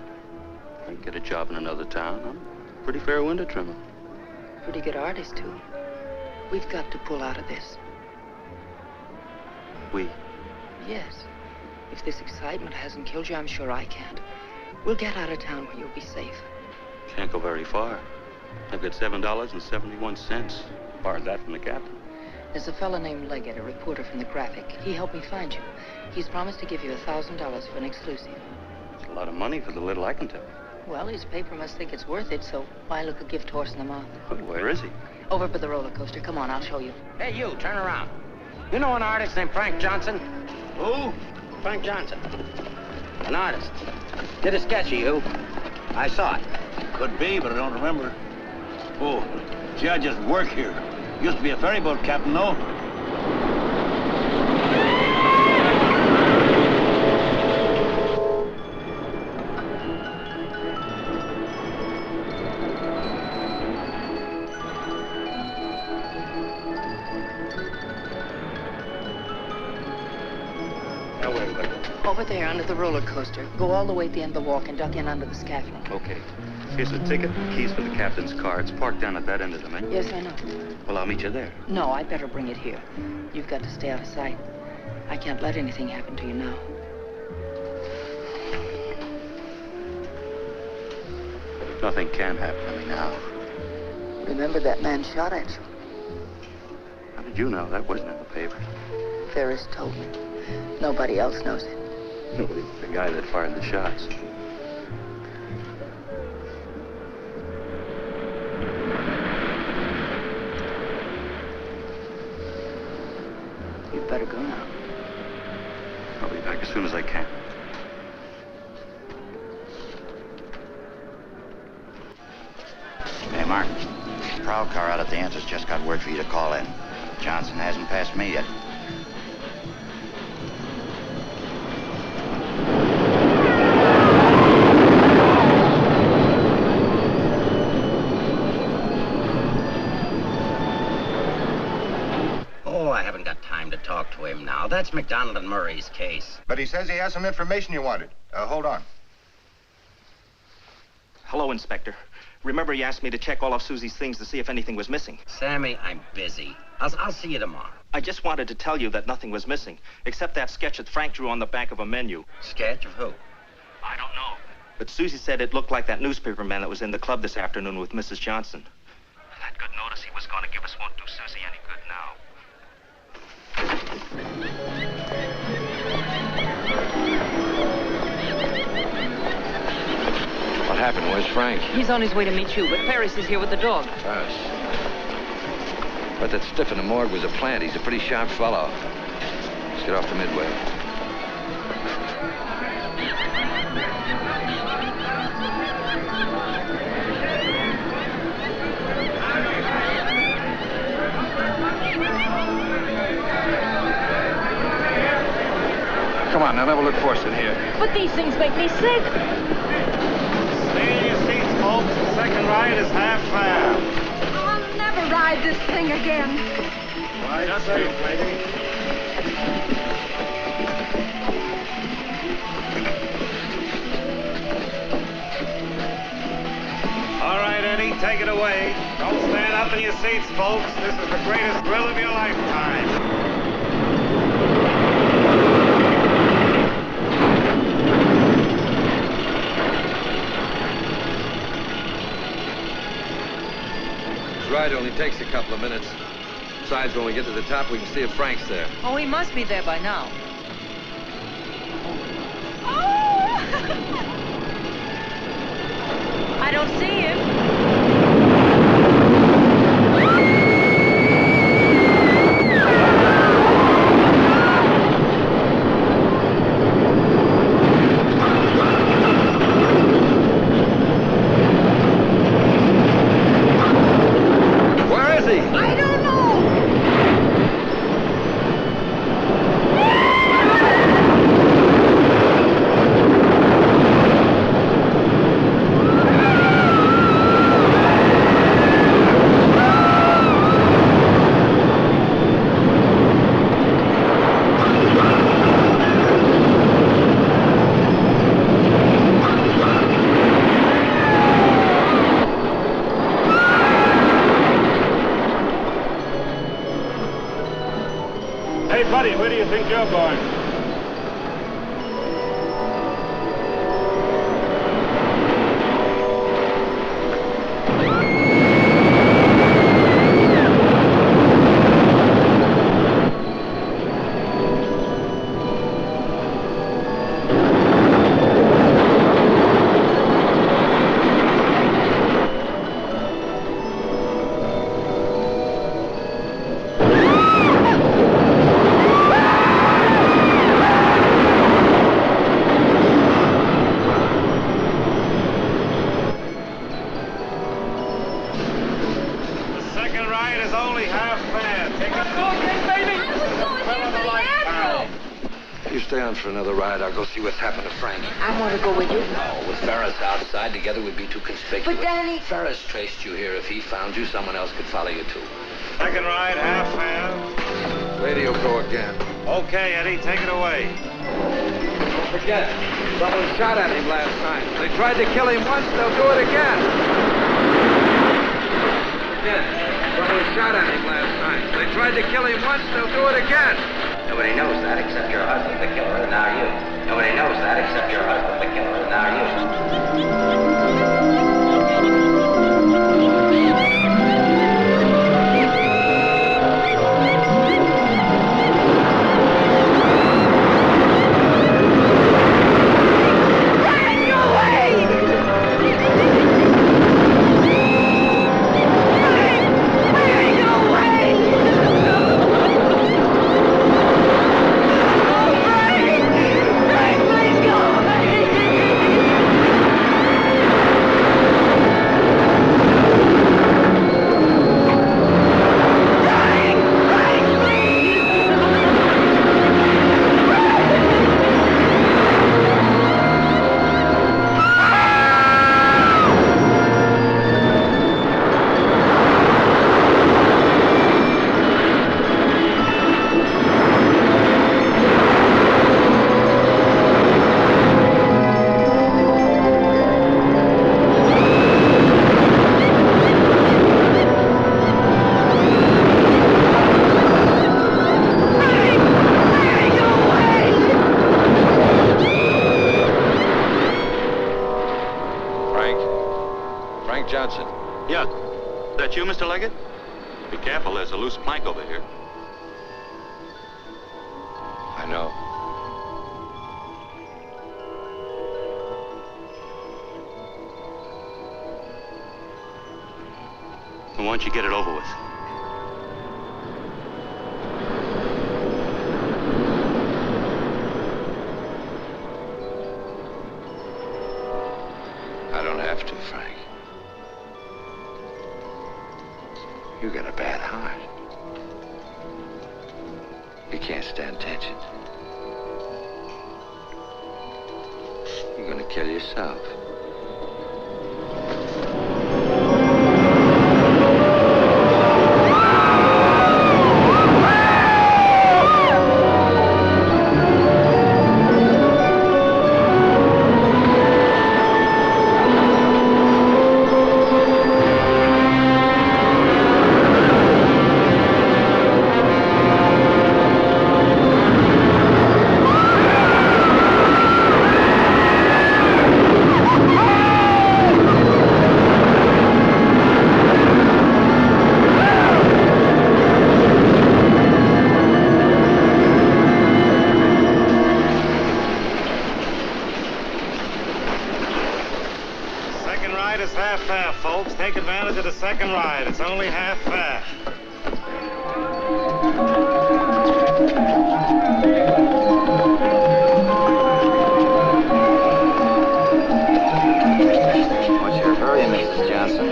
I can get a job in another town. I'm a pretty fair window trimmer. Pretty good artist, too. We've got to pull out of this. We? Yes. If this excitement hasn't killed you, I'm sure I can't. We'll get out of town where you'll be safe. Can't go very far. I've got $7.71. Borrowed that from the captain. There's a fellow named Leggett, a reporter from the Graphic. He helped me find you. He's promised to give you $1,000 for an exclusive. It's a lot of money for the little I can tell. Well, his paper must think it's worth it, so why look a gift horse in the mouth? Where is he? Over by the roller coaster. Come on, I'll show you. Hey, you, turn around. You know an artist named Frank Johnson? Who? Frank Johnson. An artist. Did a sketch of you. I saw it. Could be, but I don't remember. Oh, gee, I just work here. Used to be a ferry boat captain, though. Now, where do I go? Over there, under the roller coaster. Go all the way at the end of the walk and duck in under the scaffolding. Okay. Here's the ticket and keys for the captain's car. It's parked down at that end of the menu. Yes, I know. Well, I'll meet you there. No, I'd better bring it here. You've got to stay out of sight. I can't let anything happen to you now. Nothing can happen to me now. Remember that man shot at you? How did you know? That wasn't in the paper. Ferris told me. Nobody else knows it. Nobody but the guy that fired the shots. You'd better go now. I'll be back as soon as I can. Mark, the prowl car out at the entrance just got word for you to call in. Johnson hasn't passed me yet. Oh, I haven't got time to talk to him now. That's McDonald and Murray's case. But he says he has some information you wanted. Hold on. Hello, Inspector. Remember you asked me to check all of Susie's things to see if anything was missing? Sammy, I'm busy. I'll see you tomorrow. I just wanted to tell you that nothing was missing, except that sketch that Frank drew on the back of a menu. Sketch of who? I don't know. But Susie said it looked like that newspaper man that was in the club this afternoon with Mrs. Johnson. That good notice he was going to give us won't do Susie any good now. What happened? Where's Frank? He's on his way to meet you, but Ferris is here with the dog. Ferris. But that stiff in the morgue was a plant. He's a pretty sharp fellow. Let's get off the Midway. Come on, now level at force in here. But these things make me sick. Stay in your seats, folks. The second ride is half fare. I'll never ride this thing again. Just safe, lady. All right, Eddie, take it away. Don't stand up in your seats, folks. This is the greatest thrill of your lifetime. This ride only takes a couple of minutes. Besides, when we get to the top, we can see if Frank's there. Oh, he must be there by now. I don't see him. Where is he? I don't know. Hey, buddy, where do you think you're going? You stay on for another ride. I'll go see what's happened to Frank. I want to go with you. No, with Ferris outside, together we'd be too conspicuous. But, Danny... Ferris traced you here. If he found you, someone else could follow you, too. Second ride, half fare. Radio go again. Okay, Eddie, take it away. Don't forget, someone shot at him last night. They tried to kill him once, they'll do it again. Again, someone shot at him last night. They tried to kill him once, they'll do it again. Nobody knows that except your husband, the killer, and now you. Nobody knows that except your husband, the killer, and now you. Johnson. Yeah. That you, Mr. Leggett? Be careful, there's a loose plank over here. I know. Why don't you get it over with? I don't have to, Frank. You got a bad heart. You can't stand tension. You're gonna kill yourself. Second ride. It's only half fare. What's your hurry, Mrs. Johnson?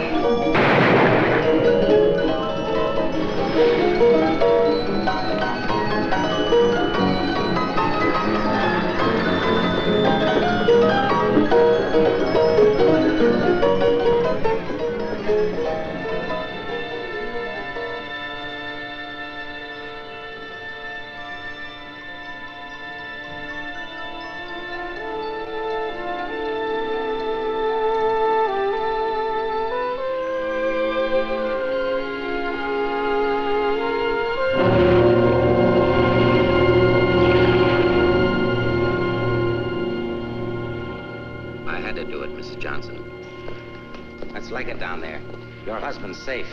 Leggett down there. Your husband's safe.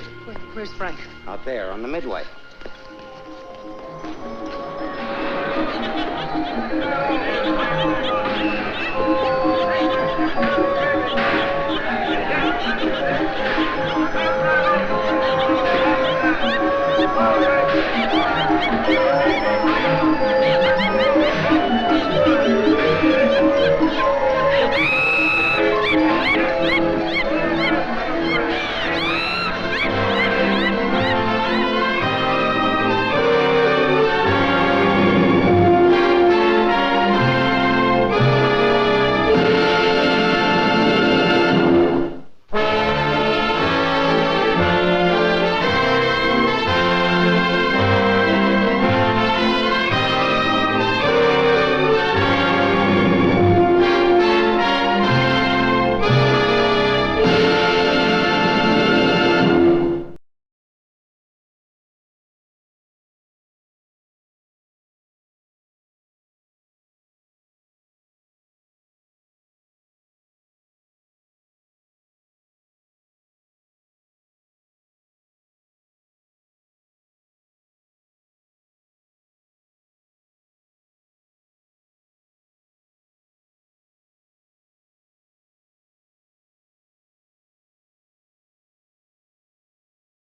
Where's Frank? Out there on the midway.